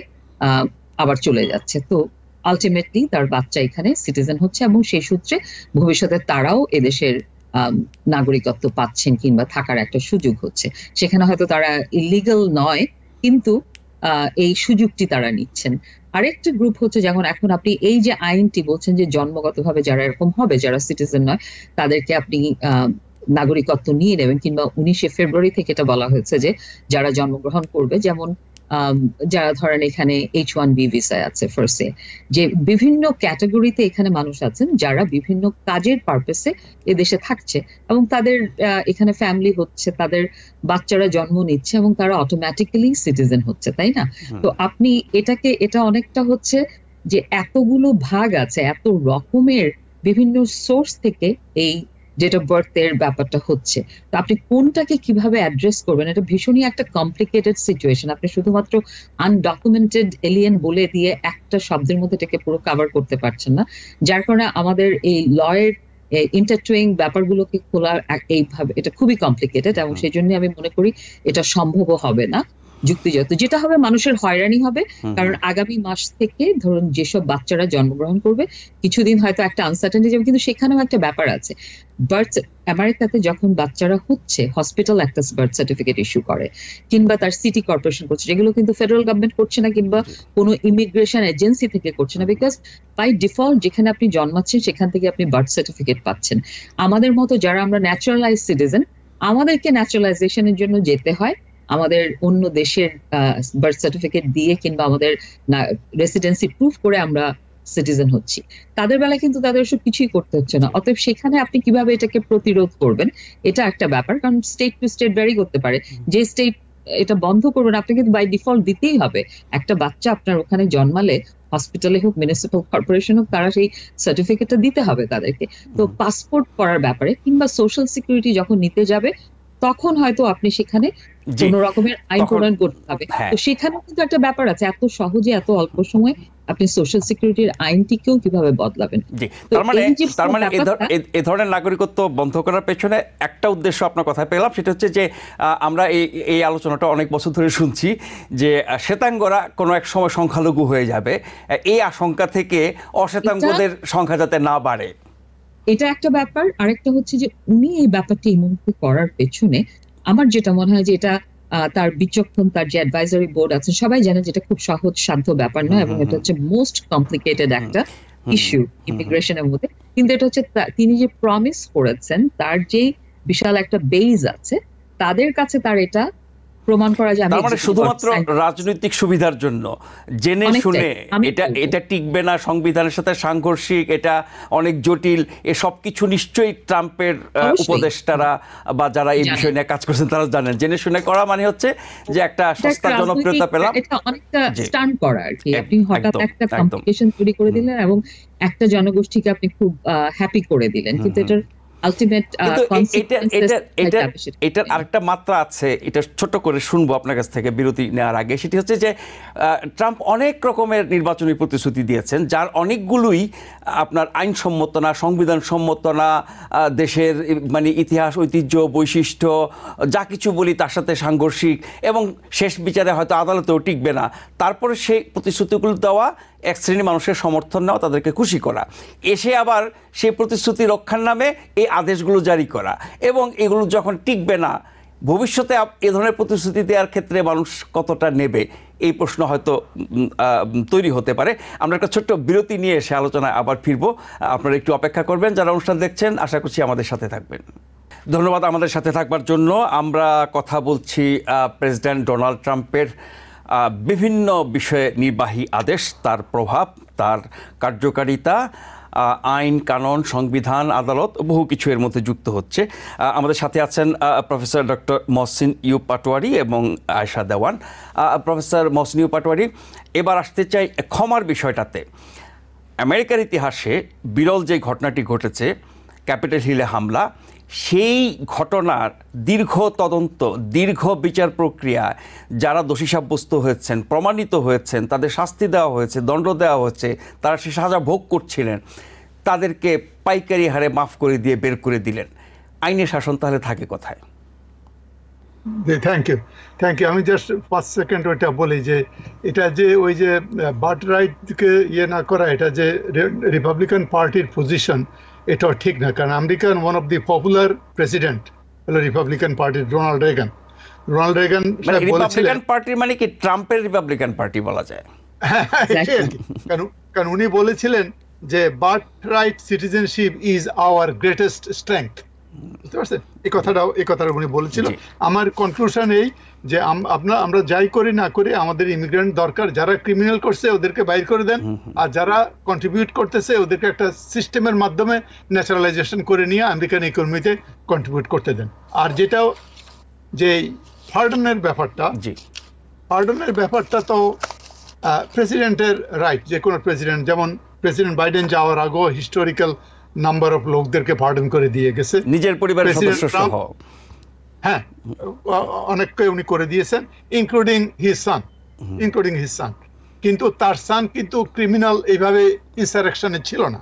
আবার চলে যাচ্ছে। তো আলটিমেটলি তার বাচ্চা এখানে সিটিজেন হচ্ছে, এবং সেই সূত্রে ভবিষ্যতে তারাও এদেশের নাগরিকত্ব পাচ্ছেন কিংবা থাকার একটা সুযোগ হচ্ছে। সেখানে হয়তো তারা ইলিগাল নয়, কিন্তু এই সুযোগটি তারা নিচ্ছেন। আরেকটা গ্রুপ হচ্ছে, যেমন এখন আপনি এই যে আইনটি বলছেন, যে জন্মগতভাবে যারা এরকম হবে, যারা সিটিজেন নয়, তাদেরকে আপনি নাগরিকত্ব নিয়ে নেবেন, কিংবা 19 ফেব্রুয়ারি থেকে এটা বলা হয়েছে যে যারা জন্মগ্রহণ করবে, যেমন যারা ধরেন এখানে H1B ভিসায় আছে ফার্স্টে, যে বিভিন্ন ক্যাটাগরিতে এখানে মানুষ আছেন যারা বিভিন্ন কাজের পারপাসে এদেশে থাকছে, এবং তাদের এখানে ফ্যামিলি হচ্ছে, তাদের বাচ্চারা জন্ম নিচ্ছে, এবং তারা অটোমেটিক্যালি সিটিজেন হচ্ছে, তাই না? তো আপনি এটা অনেকটা হচ্ছে যে এতগুলো ভাগ আছে, এত রকমের বিভিন্ন সোর্স থেকে এই ডেট অফ বার্থের ব্যাপারটা হচ্ছে। তো আপনি কোনটাকে কিভাবে অ্যাড্রেস করবেন, এটা ভীষণই একটা কমপ্লিকেটেড সিচুয়েশন। আপনি শুধুমাত্র আনডকুমেন্টেড এলিয়েন বলে দিয়ে একটা শব্দের মধ্যে এটাকে পুরো কভার করতে পারছেন না, যার কারণে আমাদের এই লয়ের ইন্টারটুইং ব্যাপারগুলোকে খোলা এইভাবে, এটা খুবই কমপ্লিকেটেড, এবং সেই জন্য আমি মনে করি এটা সম্ভবও হবে না যুক্তিযুক্ত। যেটা হবে, মানুষের হয়রানি হবে, কারণ আগামী মাস থেকে ধরুন যেসব বাচ্চারা জন্মগ্রহণ করবে, কিছুদিন হয়তো একটা আনসার্টেনিটি যাবে, কিন্তু সেখানেও একটা ব্যাপার আছে। বার্থ আমেরিকাতে যখন বাচ্চারা হচ্ছে, হসপিটাল একটা বার্থ সার্টিফিকেট ইস্যু করে, কিংবা তার সিটি কর্পোরেশন করছে, যেগুলো কিন্তু ফেডারেল গভর্নমেন্ট করছে না, কিংবা কোনো ইমিগ্রেশন এজেন্সি থেকে করছে না, বিকজ বাই ডিফল্ট যেখানে আপনি জন্মাচ্ছেন সেখান থেকে আপনি বার্থ সার্টিফিকেট পাচ্ছেন। আমাদের মতো যারা আমরা ন্যাচারালাইজ সিটিজেন, আমাদেরকে ন্যাচারালাইজেশনের জন্য যেতে হয় আমাদের অন্য দেশের বার্থ সার্টিফিকেট দিয়ে, কিংবা আমাদের রেসিডেন্সি প্রুফ করে আমরা সিটিজেন হচ্ছি। তাদের বেলায় কিন্তু তাদের সব কিছুই করতে হচ্ছে না। অতএব সেখানে আপনি কিভাবে এটাকে প্রতিরোধ করবেন, এটা একটা ব্যাপার, কারণ স্টেট টু স্টেট ভ্যারি করতে পারে। যে স্টেট এটা বন্ধ করবেন, আপনি কিন্তু বাই ডিফল্ট দিতেই হবে। একটা বাচ্চা আপনার ওখানে জন্মালে, হসপিটালে হোক, মিউনিসিপ্যাল কর্পোরেশন হোক, তারা সেই সার্টিফিকেটটা দিতে হবে তাদেরকে। তো পাসপোর্ট করার ব্যাপারে, কিংবা সোশ্যাল সিকিউরিটি যখন নিতে যাবে, তখন হয়তো আপনি সেখানে জি, কোন রকমের আইন তখন প্রণয়ন করতে হবে। হ্যাঁ তো সেখানেও কিন্তু একটা ব্যাপার আছে, এত সহজে এত অল্প সময়ে আপনি সোশ্যাল সিকিউরিটির আইনটিকেও কিভাবে বদলাবেন। জি, তো তার মানে এই যে পুরো ব্যাপারটা এ ধরনের নাগরিকত্ব বন্ধ করার পেছনে একটা উদ্দেশ্য আপনার কথায় পেলাম, সেটা হচ্ছে যে আমরা এই আলোচনাটা অনেক বছর ধরে শুনছি যে শ্বেতাঙ্গরা কোনো এক সময় সংখ্যালঘু হয়ে যাবে, এই আশঙ্কা থেকে অশ্বেতাঙ্গদের সংখ্যা যাতে না বাড়ে। এটা একটা ব্যাপার। আরেকটা হচ্ছে যে উনি এই ব্যাপারটা এই মুহূর্তে করার পেছনে আমার যেটা মনে হয় যে এটা তার বিচক্ষণ, তার যে অ্যাডভাইজারি বোর্ড আছে সবাই জানে যে এটা খুব সহজ শান্ত ব্যাপার নয়, এবং এটা হচ্ছে মোস্ট কমপ্লিকেটেড একটা ইস্যু ইমিগ্রেশনের মধ্যে। কিন্তু এটা হচ্ছে তিনি যে প্রমিস করেছেন, তার যে বিশাল একটা বেজ আছে, তাদের কাছে তার এটা প্রমাণ করা যায়। তার মানে শুধুমাত্র রাজনৈতিক সুবিধার জন্য জেনে শুনে এটা টিকবে না, সংবিধানের সাথে সাংঘর্ষিক, এটা অনেক জটিল, এসব কিছু নিশ্চয়ই ট্রাম্পের উপদেষ্টারা বা যারা এই বিষয় নিয়ে কাজ করছেন তারা জানেন। জেনে শুনে করা মানে হচ্ছে যে একটা সস্তা জনপ্রিয়তা পেলাম, এটা অনেকটা স্টান্ট করা আর কি। আপনি হঠাৎ একটা কমপ্লিকেশন তৈরি করে দিলেন এবং একটা জনগোষ্ঠীকে আপনি খুব হ্যাপি করে দিলেন, কিন্তু এটার আলটিমেট এটার আরেকটা মাত্রা আছে, এটা ছোট করে শুনবো আপনার কাছ থেকে বিরতি নেওয়ার আগে। সেটি হচ্ছে যে ট্রাম্প অনেক রকমের নির্বাচনী প্রতিশ্রুতি দিয়েছেন, যার অনেকগুলোই আপনার আইনসম্মত না, সংবিধান সম্মত না, দেশের মানে ইতিহাস, ঐতিহ্য, বৈশিষ্ট্য যা কিছু বলি তার সাথে সাংঘর্ষিক, এবং শেষ বিচারে হয়তো আদালতেও টিকবে না। তারপরে সেই প্রতিশ্রুতিগুলো দেওয়া, এক শ্রেণীর মানুষের সমর্থন নেওয়া, তাদেরকে খুশি করা, এসে আবার সেই প্রতিশ্রুতি রক্ষার নামে এই আদেশগুলো জারি করা, এবং এগুলো যখন টিকবে না, ভবিষ্যতে এ ধরনের প্রতিশ্রুতি দেওয়ার ক্ষেত্রে মানুষ কতটা নেবে, এই প্রশ্ন হয়তো তৈরি হতে পারে। আমরা একটা ছোট্ট বিরতি নিয়ে এসে আলোচনায় আবার ফিরবো। আপনারা একটু অপেক্ষা করবেন, যারা অনুষ্ঠান দেখছেন আশা করছি আমাদের সাথে থাকবেন। ধন্যবাদ আমাদের সাথে থাকবার জন্য। আমরা কথা বলছি প্রেসিডেন্ট ডোনাল্ড ট্রাম্পের বিভিন্ন বিষয়ে নির্বাহী আদেশ, তার প্রভাব, তার কার্যকারিতা, আইন কানুন, সংবিধান, আদালত, বহু কিছু এর মধ্যে যুক্ত হচ্ছে। আমাদের সাথে আছেন professor doctor Mohsin U Patwari এবং আয়েশা দেওয়ান। প্রফেসর মহসিন ইউ পাটোয়ারি, এবার আসতে চাই ক্ষমার বিষয়টাতে। আমেরিকার ইতিহাসে বিরল যে ঘটনাটি ঘটেছে, ক্যাপিটল হিলে হামলা, সেই ঘটনার দীর্ঘ তদন্ত, দীর্ঘ বিচার প্রক্রিয়া, যারা দোষী সাব্যস্ত হয়েছেন, প্রমাণিত হয়েছেন, তাদের শাস্তি দেওয়া হয়েছে, দণ্ড দেওয়া হয়েছে, তারা সে সাজা ভোগ করছিলেন, তাদেরকে পাইকারি হারে মাফ করে দিয়ে বের করে দিলেন। আইনের শাসন তাহলে থাকে কোথায়? Thank you. আমি জাস্ট 5 সেকেন্ড ওইটা বলি যে এটা যে ওই যে বার্থ রাইটকে ইয়ে না করা, এটা যে রিপাবলিকান পার্টির পজিশন, এটাও ঠিক না। কারণ American one of the popular president হলো রিপাবলিকান পার্টির রোনাল্ড রেগান। রিপাবলিকান পার্টি মানে কি ট্রাম্পের রিপাবলিকান পার্টি বলা যায়? কারণ উনি বলেছিলেন যে birth right citizenship is our greatest strength. বুঝতে পারছেন? এই কথাটা উনি বলেছিল। আমার কনক্লুশন এই যে আমরা যাই করি না করি, আমাদের ইমিগ্রেন্ট দরকার। যারা ক্রিমিনাল করছে ওদেরকে বাইর করে দেন, আর যারা কন্ট্রিবিউট করতেছে ওদেরকে একটা সিস্টেমের মাধ্যমে ন্যাচারালাইজেশন করে নিয়ে আমেরিকান ইকোনমিতে কন্ট্রিবিউট করতে দেন। আর যেটাও যে পার্ডনের ব্যাপারটা তো প্রেসিডেন্টের রাইট। যে কোনো প্রেসিডেন্ট, যেমন প্রেসিডেন্ট বাইডেন যাওয়ার আগেও হিস্টোরিক্যাল নাম্বার অফ লোকদেরকে পার্ডন করে দিয়ে গেছে, নিজের পরিবারের সদস্য সহ। হ্যাঁ, অনেককে উনি করে দিয়েছেন, ইনক্লুডিং হিজ সান। কিন্তু তার সান কিন্তু ক্রিমিনাল এইভাবে ইনসারেকশনে ছিল না।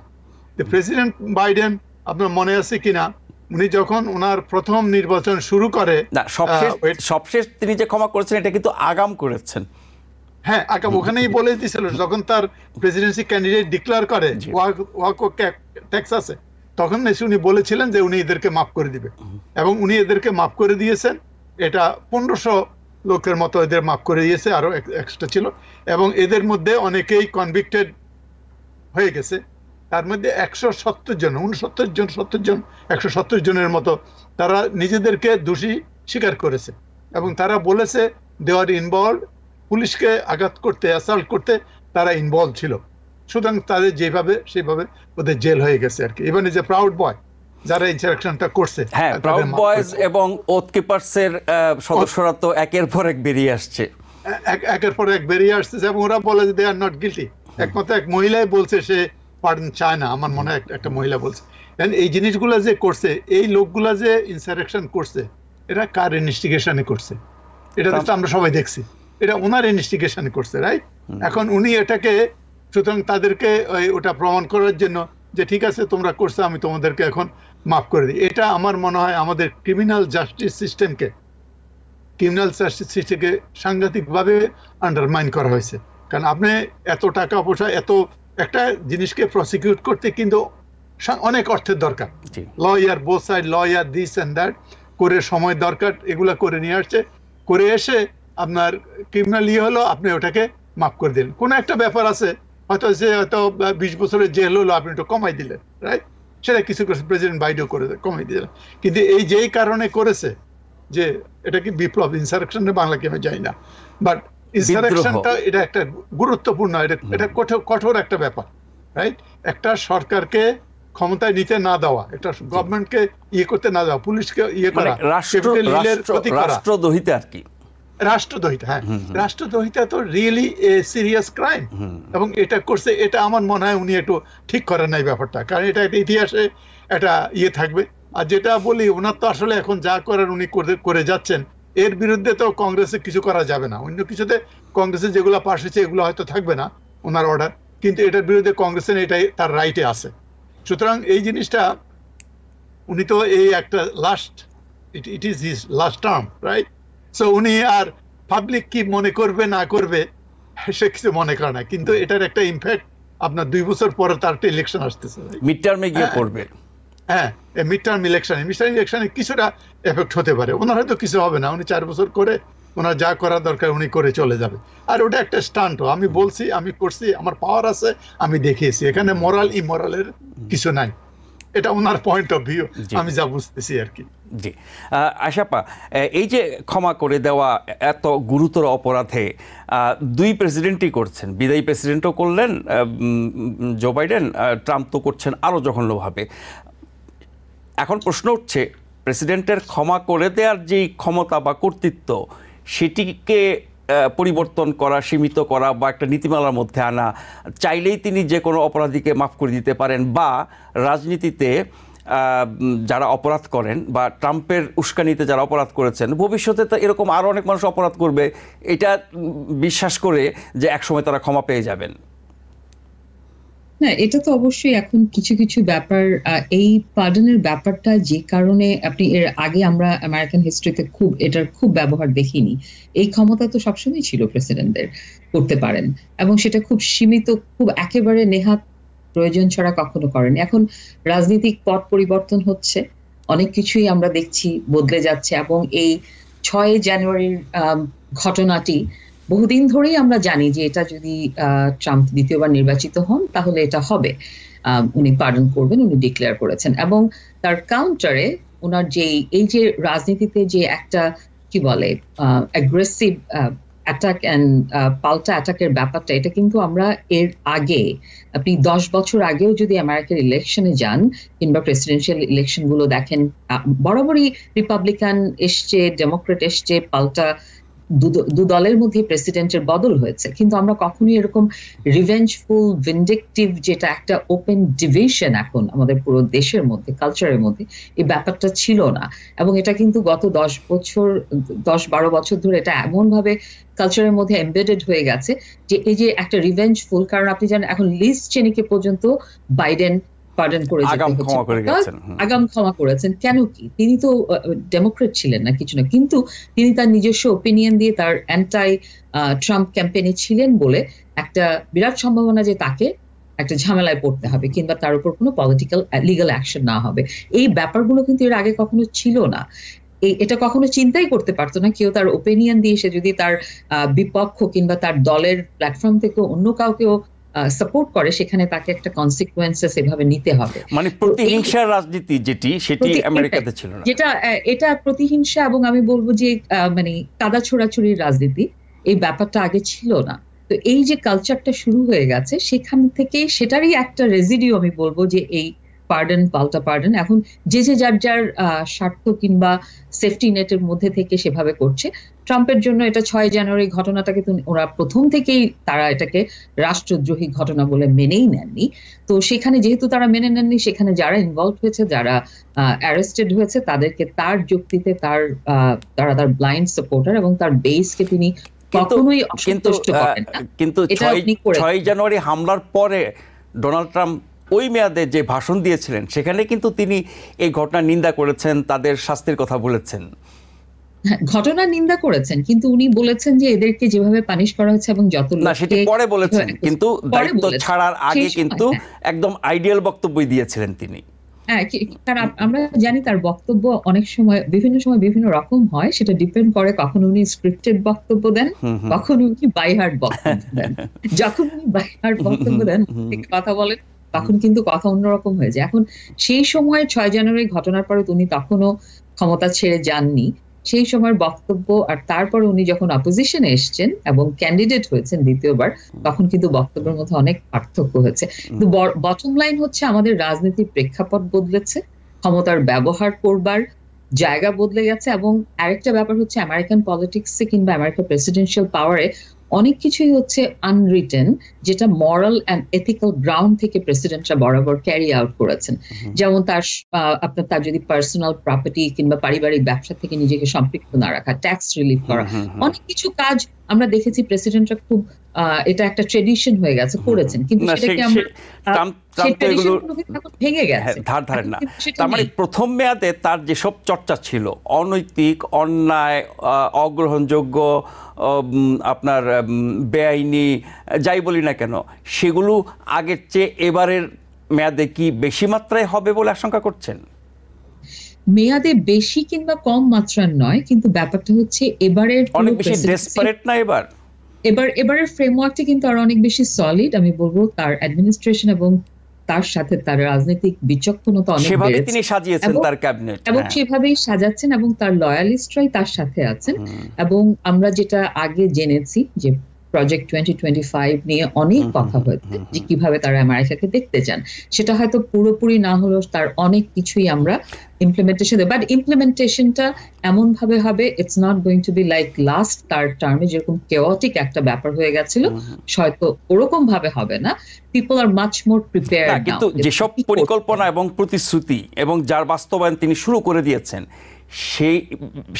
প্রেসিডেন্ট বাইডেন, আপনার মনে আছে কিনা, উনি যখন ওনার প্রথম নির্বাচন শুরু করে, না সবশেষ তিনি যে ক্ষমা করেছেন এটা কিন্তু আগাম করেছেন। হ্যাঁ, আগাম ওখানেই বলে দিয়েছিল যখন তার প্রেসিডেন্সি ক্যান্ডিডেট ডিক্লেয়ার করে ওয়াকো টেক্সাসে, তখন উনি বলেছিলেন যে উনি এদেরকে মাফ করে দিবে, এবং উনি এদেরকে মাফ করে দিয়েছেন। এটা 1500 লোকের মতো এদের মাফ করে দিয়েছে, আরো এক্সট্রা ছিল, এবং এদের মধ্যে অনেকেই কনভিক্টেড হয়ে গেছে। তার মধ্যে 170 জনের মতো তারা নিজেদেরকে দোষী স্বীকার করেছে, এবং তারা বলেছে দে আর ইনভলভ, পুলিশকে আঘাত করতে, অ্যাসাল্ট করতে তারা ইনভলভ ছিল। সুতরাং তাদের সেইভাবে ওদের জেল হয়ে গেছে আর কি। ইভেন যে প্রাউড বয় যারা ইন্টারাকশনটা করছে, হ্যাঁ, প্রাউড বয়েজ এবং ওথ কিপার্সের সদস্যরা তো একের পর এক বেরিয়ে আসছে, এবং ওরা বলে যে দে আর নট গিলটি। একমাত্র এক মহিলাই বলছে সে পার্ডন চায় না, আমার মনে হয় একটা মহিলা বলছে। এই জিনিসগুলা যে করছে, এই লোকগুলা যে ইনসারেকশন করছে, এরা কার ইনভেস্টিগেশনে করছে, এটা তো আমরা সবাই দেখছি, এটা ওনার ইনভেস্টিগেশনে করছে, রাইট? এখন উনি এটাকে, সুতরাং তাদেরকে ওটা প্রমাণ করার জন্য যে ঠিক আছে তোমরা করছো, আমি তোমাদেরকে এখন মাফ করে দিই, এটা আমার মনে হয় আমাদের ক্রিমিনাল জাস্টিস সিস্টেমকে সাংঘাতিকভাবে আন্ডারমাইন করা হয়েছে। কারণ আপনি এত টাকা পয়সা, এত একটা জিনিসকে প্রসিকিউট করতে কিন্তু অনেক অর্থের দরকার, lawyer, both side lawyer, this and that করে সময় দরকার, এগুলা করে নিয়ে আসছে, করে এসে আপনার ক্রিমিনাল হলো, আপনি ওটাকে মাফ করে দিলেন। কোন একটা ব্যাপার আছে হয়তো যে হয়তো 20 বছরের জেল হলো, আপনি একটু কমাই দিলেন, রাইট? সেটা কিছু প্রেসিডেন্ট বাইডেন করে কমাই দিলেন, কিন্তু এই যেই কারণে করেছে যে এটা কি বিপ্লব, ইনসারেকশনের বাংলা কি আমি জানি না, বাট ইনসারেকশনটা এটা একটা গুরুত্বপূর্ণ, এটা কঠোর একটা ব্যাপার, রাইট? একটা সরকারকে ক্ষমতায় নিতে না দেওয়া, একটা গভর্নমেন্টকে করতে না দেওয়া, পুলিশকে করা, রাষ্ট্রদ্রোহিতা আর কি, রাষ্ট্রদ্রোহিতা। হ্যাঁ, রাষ্ট্রদ্রোহিতা তো রিয়েলি এ সিরিয়াস ক্রাইম, এবং এটা করছে, এটা আমার মনে হয় উনি একটু ঠিক করেন নাই ব্যাপারটা, কারণ এটা একটা ইতিহাসে একটা থাকবে। আর যেটা বলি, ওনার তো আসলে এখন যা করার উনি করে যাচ্ছেন, এর বিরুদ্ধে তো কংগ্রেসে কিছু করা যাবে না। অন্য কিছুতে কংগ্রেসে যেগুলো পাস হয়েছে এগুলো হয়তো থাকবে না ওনার অর্ডার, কিন্তু এটার বিরুদ্ধে কংগ্রেসের এটাই তার রাইটে আছে। সুতরাং এই জিনিসটা উনি তো এই একটা it is his last term, right? So উনি আর পাবলিক কি মনে করবে না করবে সে কিছু মনে করে না, কিন্তু এটার একটা ইমপ্যাক্ট আপনার 2 বছর পরে তার একটা ইলেকশন আসতেছে, মিড টার্মে গিয়ে পড়বে। হ্যাঁ, মিড টার্ম ইলেকশনে কিছুটা এফেক্ট হতে পারে। ওনার হয়তো কিছু হবে না, উনি 4 বছর করে ওনার যা করার দরকার উনি করে চলে যাবে। আর ওটা একটা স্টান্টও, আমি বলছি, আমি করছি, আমার পাওয়ার আছে, আমি দেখিয়েছি, এখানে মোরাল ইমোরালের কিছু নাই, এটা ওনার পয়েন্ট অফ ভিউ, আমি যা বুঝতেছি আর কি। জি, আশাপা, এই যে ক্ষমা করে দেওয়া এত গুরুতর অপরাধে 2 প্রেসিডেন্টই করছেন, বিদায়ী প্রেসিডেন্টও করলেন জো বাইডেন, ট্রাম্প তো করছেন আরও জঘন্যভাবে। এখন প্রশ্ন উঠছে, প্রেসিডেন্টের ক্ষমা করে দেওয়ার যেই ক্ষমতা বা কর্তৃত্ব, সেটিকে পরিবর্তন করা, সীমিত করা বা একটা নীতিমালার মধ্যে আনা, চাইলেই তিনি যে কোনো অপরাধীকে মাফ করে দিতে পারেন, বা রাজনীতিতে যারা অপরাধ করেন বা ট্রাম্পের উস্কানিতে যারা অপরাধ করেছেন, ভবিষ্যতে তো এরকম আরও অনেক মানুষ অপরাধ করবে, এটা বিশ্বাস করে যে একসময় তারা ক্ষমা পেয়ে যাবেন। না, এটা তো অবশ্যই এখন কিছু কিছু ব্যাপার, এই পার্ডনের ব্যাপারটা যে কারণে আপনি এর আগে আমরা আমেরিকান হিস্ট্রিতে এটার খুব ব্যবহার দেখিনি। এই ক্ষমতা তো সবসময় ছিল প্রেসিডেন্টদের, করতে পারেন, এবং সেটা খুব সীমিত, খুব একেবারে নেহাত প্রয়োজন ছাড়া কখনো করেন। এখন রাজনৈতিক পট পরিবর্তন হচ্ছে, অনেক কিছুই আমরা দেখছি বদলে যাচ্ছে, এবং এই 6 জানুয়ারির ঘটনাটি বহুদিন ধরেই আমরা জানি যে এটা যদি ট্রাম্প দ্বিতীয়বার নির্বাচিত হন তাহলে এটা হবে, উনি পার্ডন করবেন, উনি ডিক্লেয়ার করেছেন। এবং তার কাউন্টারে ওনার এই যে রাজনীতিতে যে একটা কি বলে অ্যাগ্রেসিভ অ্যাটাক অ্যান্ড পাল্টা অ্যাটাকের ব্যাপারটা, এটা কিন্তু আমরা এর আগে, আপনি 10 বছর আগেও যদি আমেরিকার ইলেকশনে যান কিংবা প্রেসিডেন্সিয়াল ইলেকশন গুলো দেখেন, বরাবরই রিপাবলিকান এসছে, ডেমোক্রেট এসছে, পাল্টা দু দলের মধ্যে প্রেসিডেন্টের বদল হয়েছে, কিন্তু আমরা কখনোই এরকম রিভেঞ্জফুল, ভিন্ডিকটিভ, যেটা একটা ওপেন ডিভিশন এখন আমাদের পুরো দেশের মধ্যে, কালচারের মধ্যে, এই ব্যাপারটা ছিল না। এবং এটা কিন্তু গত 10-12 বছর ধরে এটা এমন ভাবে কালচারের মধ্যে এমবেডেড হয়ে গেছে যে এই যে একটা রিভেঞ্জফুল, কারণ আপনি জানেন এখন লিজ চেনিকে পর্যন্ত বাইডেন পার্ডন করে আগাম ক্ষমা করেছেন। কেন কি? তিনি তো ডেমোক্রেট ছিলেন না, কিছু না, কিন্তু তিনি তার নিজস্ব ওপিনিয়ন দিয়ে তার অ্যান্টাই ট্রাম্প ক্যাম্পেইনে ছিলেন বলে একটা বিরাট সম্ভাবনা যে তাকে একটা ঝামেলায় পড়তে হবে কিংবা তার উপর কোনো পলিটিক্যাল লিগ্যাল অ্যাকশন না হবে। এই ব্যাপারগুলো কিন্তু এর আগে কখনো ছিল না। এটা কখনো চিন্তাই করতে পারতো না কেউ তার ওপিনিয়ন দিয়ে সে যদি তার বিপক্ষ কিংবা তার দলের প্ল্যাটফর্ম থেকে অন্য কাউকেও সাপোর্ট করে, সেখানে তাকে একটা কনসিকুয়েন্সেস এভাবে নিতে হবে। মানে প্রতিহিংসার রাজনীতি সেটি আমেরিকাতে ছিল না, এটা প্রতিহিংসা, এবং আমি বলবো যে মানে কাদা ছোড়াছুড়ির রাজনীতি, এই ব্যাপারটা আগে ছিল না। তো এই যে কালচারটা শুরু হয়ে গেছে, সেখান থেকে সেটারই একটা রেজিডিউ আমি বলবো যে এই পার্ডন পাল্টা পার্ডন, এখন যে যার যার স্বার্থ কিংবা সেফটি নেটের মধ্যে থেকে সেভাবে করছে। ট্রাম্পের জন্য এটা 6 জানুয়ারি ঘটনাটাকে ওরা প্রথম থেকেই তারা এটাকে রাষ্ট্রদ্রোহী ঘটনা বলে মেনেই নেননি। তো সেখানে যেহেতু তারা মেনে নেননি, সেখানে যারা ইনভলভ হয়েছে, যারা অ্যারেস্টেড হয়েছে, তাদেরকে তার যুক্তিতে তারা তার ব্লাইন্ড সাপোর্টার এবং তার বেসকে তিনি কখনোই অসন্তুষ্ট করেন না। কিন্তু এটা উনি করেছেন। 6 জানুয়ারি হামলার পরে ডোনাল্ড ট্রাম্প ওই মেয়াদে যে ভাষণ দিয়েছিলেন সেখানে কিন্তু তিনি এই ঘটনার নিন্দা করেছেন, তাদের শাস্তির কথা বলেছেন। ঘটনা নিন্দা করেছেন, কিন্তু উনি বলেছেন যে এদেরকে যেভাবে পানিশ করা হচ্ছে এবং যত না, সেটি পরে বলেছেন, কিন্তু দায়িত্ব ছাড়ার আগে কিন্তু একদম আইডিয়াল বক্তব্যই দিয়েছিলেন তিনি। হ্যাঁ, কারণ আমরা জানি তার বক্তব্য অনেক সময় বিভিন্ন রকম হয়, সেটা ডিপেন্ড করে কখন উনি স্ক্রিপ্টেড বক্তব্য দেন, কখন উনি বাই হার্ট বক্তব্য দেন। যখন উনি বাই হার্ট বক্তব্য দেন, কথা বলেন, তখন কিন্তু কথা অন্যরকম হয়ে যায়। এখন সেই সময় 6 জানুয়ারি ঘটনার পরে উনি তখনও ক্ষমতা ছেড়ে যাননি, সেই সময়ের বক্তব্য আর তারপর উনি যখন অপোজিশনে এসছেন এবং ক্যান্ডিডেট হয়েছেন দ্বিতীয়বার, তখন কিন্তু বক্তব্যের মধ্যে অনেক পার্থক্য হয়েছে। কিন্তু বটম লাইন হচ্ছে আমাদের রাজনীতির প্রেক্ষাপট বদলেছে, ক্ষমতার ব্যবহার করবার জায়গা বদলে গেছে, এবং আরেকটা ব্যাপার হচ্ছে আমেরিকান পলিটিক্সে কিংবা আমেরিকান প্রেসিডেন্সিয়াল পাওয়ারে অনেক কিছুই হচ্ছে আনরিটেন, যেটা মরাল অ্যান্ড এথিক্যাল গ্রাউন্ড থেকে প্রেসিডেন্টরা বরাবর ক্যারি আউট করেছেন। যেমন তার যদি পার্সোনাল প্রপার্টি কিংবা পারিবারিক ব্যবসা থেকে নিজেকে সম্পৃক্ত না রাখা, ট্যাক্স রিলিফ করা, অনেক কিছু কাজ আমরা দেখেছি প্রেসিডেন্টরা খুব এটা একটা ট্রেডিশন হয়ে গেছে, করেছেন, কিন্তু সেটাকে আমরা ভেঙে গেছে, ধার ধারেন না। তার মানে প্রথম মেয়াদে তার যেসব চর্চা ছিল অনৈতিক, অন্যায়, অগ্রহণযোগ্য, আপনার বেআইনি, যাই বলি না কেন, সেগুলো আগের চেয়ে এবারের মেয়াদে কি বেশি মাত্রায় হবে বলে আশঙ্কা করছেন? মেয়াদে বেশি কিংবা কম মাত্রার নয়, কিন্তু ব্যাপারটা হচ্ছে এবারের অনেক বেশি ডেসপারেট না এবারের ফ্রেমওয়ার্কটা কিন্তু আরো অনেক বেশি সলিড। আমি বলবো তার অ্যাডমিনিস্ট্রেশন এবং তার সাথে তার রাজনৈতিক বিচক্ষণতা অনেক সেভাবে তিনি সাজিয়েছেন তার ক্যাবিনেট, এবং সেভাবেই সাজাচ্ছেন, এবং তার লয়ালিস্টরাই তার সাথে আছেন। এবং আমরা যেটা আগে জেনেছি যে প্রজেক্ট 2025 নিয়ে অনেক কথা হয়েছে, যে কিভাবে তারা আমেরিকাকে দেখতে চান, সেটা হয়তো পুরোপুরি না হলেও তার অনেক কিছুই আমরা ইমপ্লিমেন্টেশন, বাট ইমপ্লিমেন্টেশনটা এমন ভাবে হবে, it's not going to be like last তার টার্মে যেরকম কেওটিক একটা ব্যাপার হয়ে গেছিল, হয়তো ওরকম ভাবে হবে না। People are much more prepared now. কিন্তু যেসব পরিকল্পনা এবং প্রতিশ্রুতি এবং যার বাস্তবায়ন তিনি শুরু করে দিয়েছেন,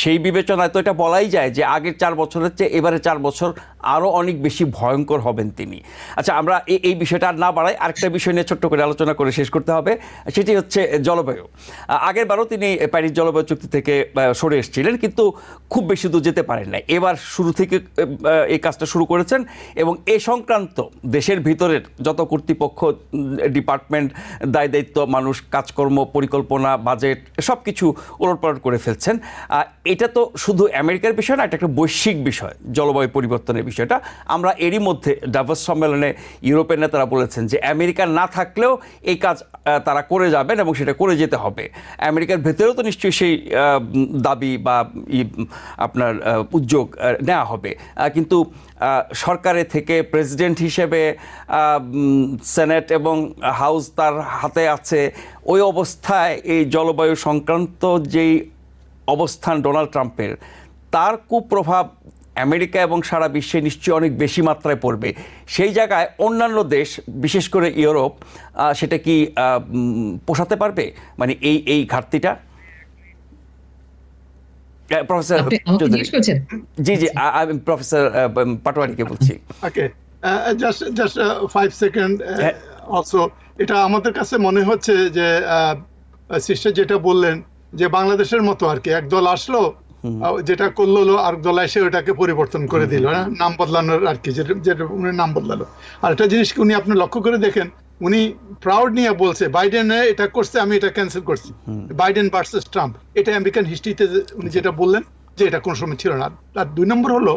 সেই বিবেচনায় তো এটা বলাই যায় যে আগের 4 বছরের চেয়ে এবারে 4 বছর আরও অনেক বেশি ভয়ঙ্কর হবেন তিনি। আচ্ছা, আমরা এই বিষয়টা আর না বাড়াই, আরেকটা বিষয় নিয়ে ছোট্ট করে আলোচনা করে শেষ করতে হবে, সেটি হচ্ছে জলবায়ু। আগেরবারও তিনি প্যারিস জলবায়ু চুক্তি থেকে সরে এসেছিলেন, কিন্তু খুব বেশি দূর যেতে পারেন না। এবার শুরু থেকে এই কাজটা শুরু করেছেন, এবং এ সংক্রান্ত দেশের ভিতরের যত কর্তৃপক্ষ, ডিপার্টমেন্ট, দায়িত্ব, মানুষ, কাজকর্ম, পরিকল্পনা, বাজেট, সব কিছু ওলটপালট করে ফেলছেন। এটা তো শুধু আমেরিকার বিষয় না, এটা একটা বৈশ্বিক বিষয়, জলবায়ু পরিবর্তনের বিষয়টা। আমরা এরই মধ্যে ডাভোস সম্মেলনে ইউরোপের নেতারা বলেছেন যে আমেরিকা না থাকলেও এই কাজ তারা করে যাবেন এবং সেটা করে যেতে হবে। আমেরিকার ভেতরেও তো নিশ্চয়ই সেই দাবি বা আপনার উদ্যোগ নেওয়া হবে, কিন্তু সরকারের থেকে প্রেসিডেন্ট হিসেবে সেনেট এবং হাউস তার হাতে আছে। ওই অবস্থায় এই জলবায়ু সংক্রান্ত যেই অবস্থান ডোনাল্ড ট্রাম্পের, তার কুপ্রভাব আমেরিকা এবং সারা বিশ্বে নিশ্চয়ই অনেক বেশি মাত্রায় পড়বে। সেই জায়গায় অন্যান্য দেশ, বিশেষ করে ইউরোপ, সেটা কি পোষাতে পারবে, মানে এই ঘাটতিটা? প্রফেসর জি আমি প্রফেসর পাটোয়ারিকে বলছি। ওকে, জাস্ট 5 সেকেন্ড অলসো। এটা আমাদের কাছে মনে হচ্ছে যে সিস্টার যেটা বললেন, যে বাংলাদেশের মতো আর কি, একদল আসলো, যেটা করলো আর দল এসে ওটাকে পরিবর্তন করে দিল, নাম বদলানোর আর কি, যেটা উনি নাম বদলালো। আর একটা জিনিস উনি আপনি লক্ষ্য করে দেখেন, উনি প্রাউড নিয়ে বলছে বাইডেন এটা করছে, আমি এটা ক্যান্সেল করছি, বাইডেন ভার্সেস ট্রাম্প। এটা আমেরিকান হিস্ট্রিতে উনি যেটা বললেন যে এটা কোনো সময় ছিল না। আর 2 নম্বর হলো,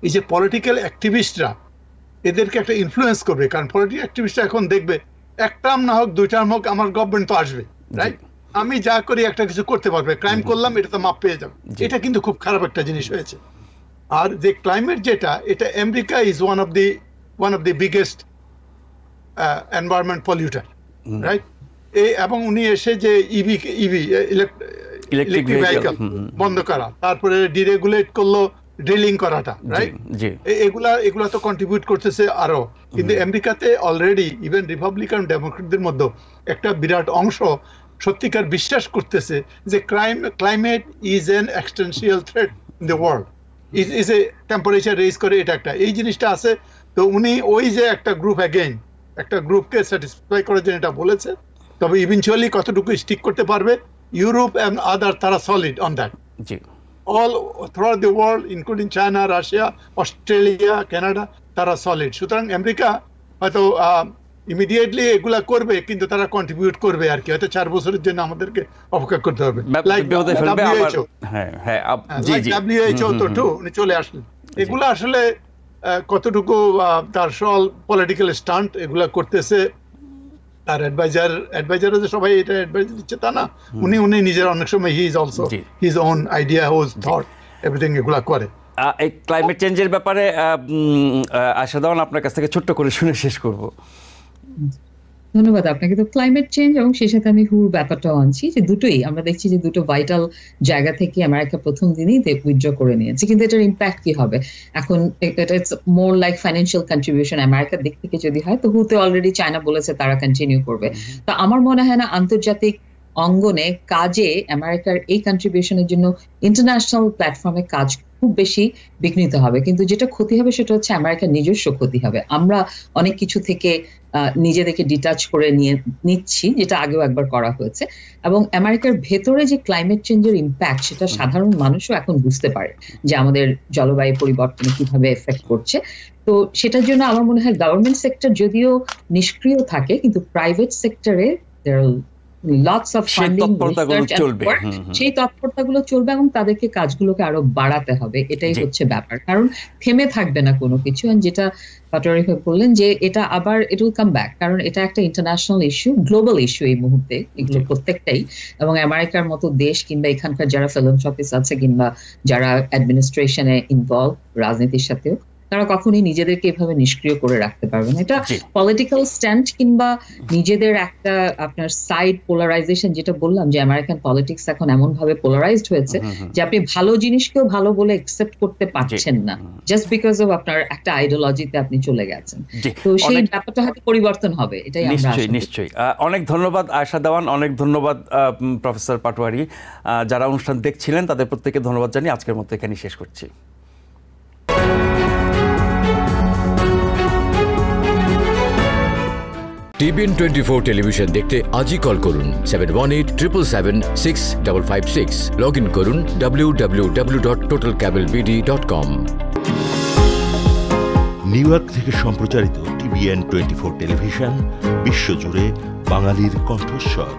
এই যে পলিটিক্যাল অ্যাক্টিভিস্টরা, এদেরকে একটা ইনফ্লুয়েন্স করবে, কারণ পলিটিক্যাল অ্যাক্টিভিস্টরা এখন দেখবে 1 টার্ম না হোক 2 টার্ম হোক আমার গভর্নমেন্ট তো আসবে, রাইট? আমি যা করি একটা কিছু করতে পারবে, ক্রাইম করলাম এটা তো মাপ পেয়ে যাবে। এটা কিন্তু খুব খারাপ একটা জিনিস হয়েছে। আর যে ক্লাইমেট যেটা, এটা America is one of the biggest environment polluter, right? এবং উনি এসে যে ইভি ইলেকট্রিক ভেহিকল বন্ধ করা, তারপরে ডিরেগুলেট করলো ড্রিলিং করাটা, রাইট? এগুলা তো কন্ট্রিবিউট করতেছে আরো। কিন্তু আমেরিকাতে অলরেডি ইভেন রিপাবলিকান ডেমোক্রেটদের মধ্যে একটা বিরাট অংশ সত্যিকার বিশ্বাস করতেছে যে climate is an existential threat in the world, is a temperature raise করে, এটা একটা এই জিনিসটা আছে। তো উনি ওই যে একটা গ্রুপকে স্যাটিসফাই করার জন্য এটা বলেছে, তবে ইভেনচুয়ালি কতটুকু স্টিক করতে পারবে ইউরোপ এন্ড আদার, তারা solid on that. All throughout the world including China, Russia, Australia, Canada, তারা সলিড। সুতরাং আমেরিকা হয়তো ইমিডিয়েটলি এগুলা করবে, কিন্তু তারা কন্ট্রিবিউট করবে আর কি, হয়তো 4 বছরের জন্য আমাদেরকে অপেক্ষা করতে হবে। WHO তো উনি চলে আসলেন। এগুলা আসলে কতটুকু তার সল পলিটিক্যাল স্টান্ট এগুলা করতেছে, তার অ্যাডভাইজার যে সবাই এটা অ্যাডভাইস দিচ্ছে তা না, উনি নিজের অনেক সময় he is also his own idea, whose thought, everything এগুলা করে। এই ক্লাইমেট চেঞ্জের ব্যাপারে আশা দেওয়ান আপনার কাছ থেকে ছোট্ট করে শুনে শেষ করব। ধন্যবাদ আপনাকে। তো ক্লাইমেট চেঞ্জ এবং সেই সাথে আমি হুর ব্যাপারটাও আনছি, যে দুটোই আমরা দেখছি যে দুটো ভাইটাল জায়গা থেকে আমেরিকা প্রথম দিনেই উইথড্র করে নিয়েছে। কিন্তু এটার ইম্প্যাক্ট কি হবে এখন, এটা it's more like financial contribution আমেরিকার দিক থেকে যদি হয়, তো হুতে অলরেডি চায়না বলেছে তারা কন্টিনিউ করবে। তো আমার মনে হয় না আন্তর্জাতিক অঙ্গনে কাজে আমেরিকার এই কন্ট্রিবিউশনের জন্য ইন্টারন্যাশনাল প্ল্যাটফর্মে কাজ খুব বেশি বিঘ্নিত হবে। কিন্তু যেটা ক্ষতি হবে সেটা হচ্ছে আমেরিকার নিজস্ব ক্ষতি হবে। আমরা অনেক কিছু থেকে নিজেদেরকে ডিটাচ করে নিচ্ছি, যেটা আগেও একবার করা হয়েছে। এবং আমেরিকার ভেতরে যে ক্লাইমেট চেঞ্জের ইম্প্যাক্ট, সেটা সাধারণ মানুষও এখন বুঝতে পারে যে আমাদের জলবায়ু পরিবর্তনে কিভাবে এফেক্ট করছে। তো সেটার জন্য আমার মনে হয় গভর্নমেন্ট সেক্টর যদিও নিষ্ক্রিয় থাকে, কিন্তু প্রাইভেট সেক্টরে লটস অফ ফান্ডিং, সেই তৎপরতাগুলো চলবে এবং তাদেরকে কাজগুলোকে আরো বাড়াতে হবে। এটাই হচ্ছে ব্যাপার, কারণ থেমে থাকবে না কোনো কিছু। যেটা পাটোয়ারি ভাই বললেন যে এটা আবার ইট উইল কাম ব্যাক, কারণ এটা একটা ইন্টারন্যাশনাল ইস্যু, গ্লোবাল ইস্যু এই মুহূর্তে এগুলো প্রত্যেকটাই। এবং আমেরিকার মতো দেশ কিংবা এখানকার যারা ফিলান্থ্রপিস্ট আছে কিংবা যারা অ্যাডমিনিস্ট্রেশনে ইনভলভ রাজনীতির সাথেও, তারা কখনোই নিজেদেরকে এভাবে নিষ্ক্রিয় করে রাখতে পারবে না। এটা পলিটিক্যাল স্ট্যান্ড কিংবা নিজেদের একটা আপনার সাইড পোলারাইজেশন, যেটা বললাম যে আমেরিকান পলিটিক্স এখন এমন ভাবে পোলারাইজড হয়েছে যে আপনি ভালো জিনিসকেও ভালো বলে একসেপ্ট করতে পারছেন না, জাস্ট বিকজ অফ আপনার একটা আইডিওলজিতে আপনি চলে গেছেন। তো সেই ব্যাপারটা হয়তো পরিবর্তন হবে, এটাই আমরা নিশ্চয়ই। অনেক ধন্যবাদ আয়েশা দেওয়ান, অনেক ধন্যবাদ প্রফেসর পাটোয়ারি। যারা অনুষ্ঠান দেখছিলেন তাদের প্রত্যেককে ধন্যবাদ জানিয়ে আজকের মতো এখানেই শেষ করছি। TBN 24 টেলিভিশন দেখতে আজই কল করুন 7187776556। লগ ইন করুন www.totalcablebd.com। নিউ ইয়র্ক থেকে সম্প্রচারিত TBN 24 টেলিভিশন বিশ্বজুড়ে বাঙালির কণ্ঠস্বর।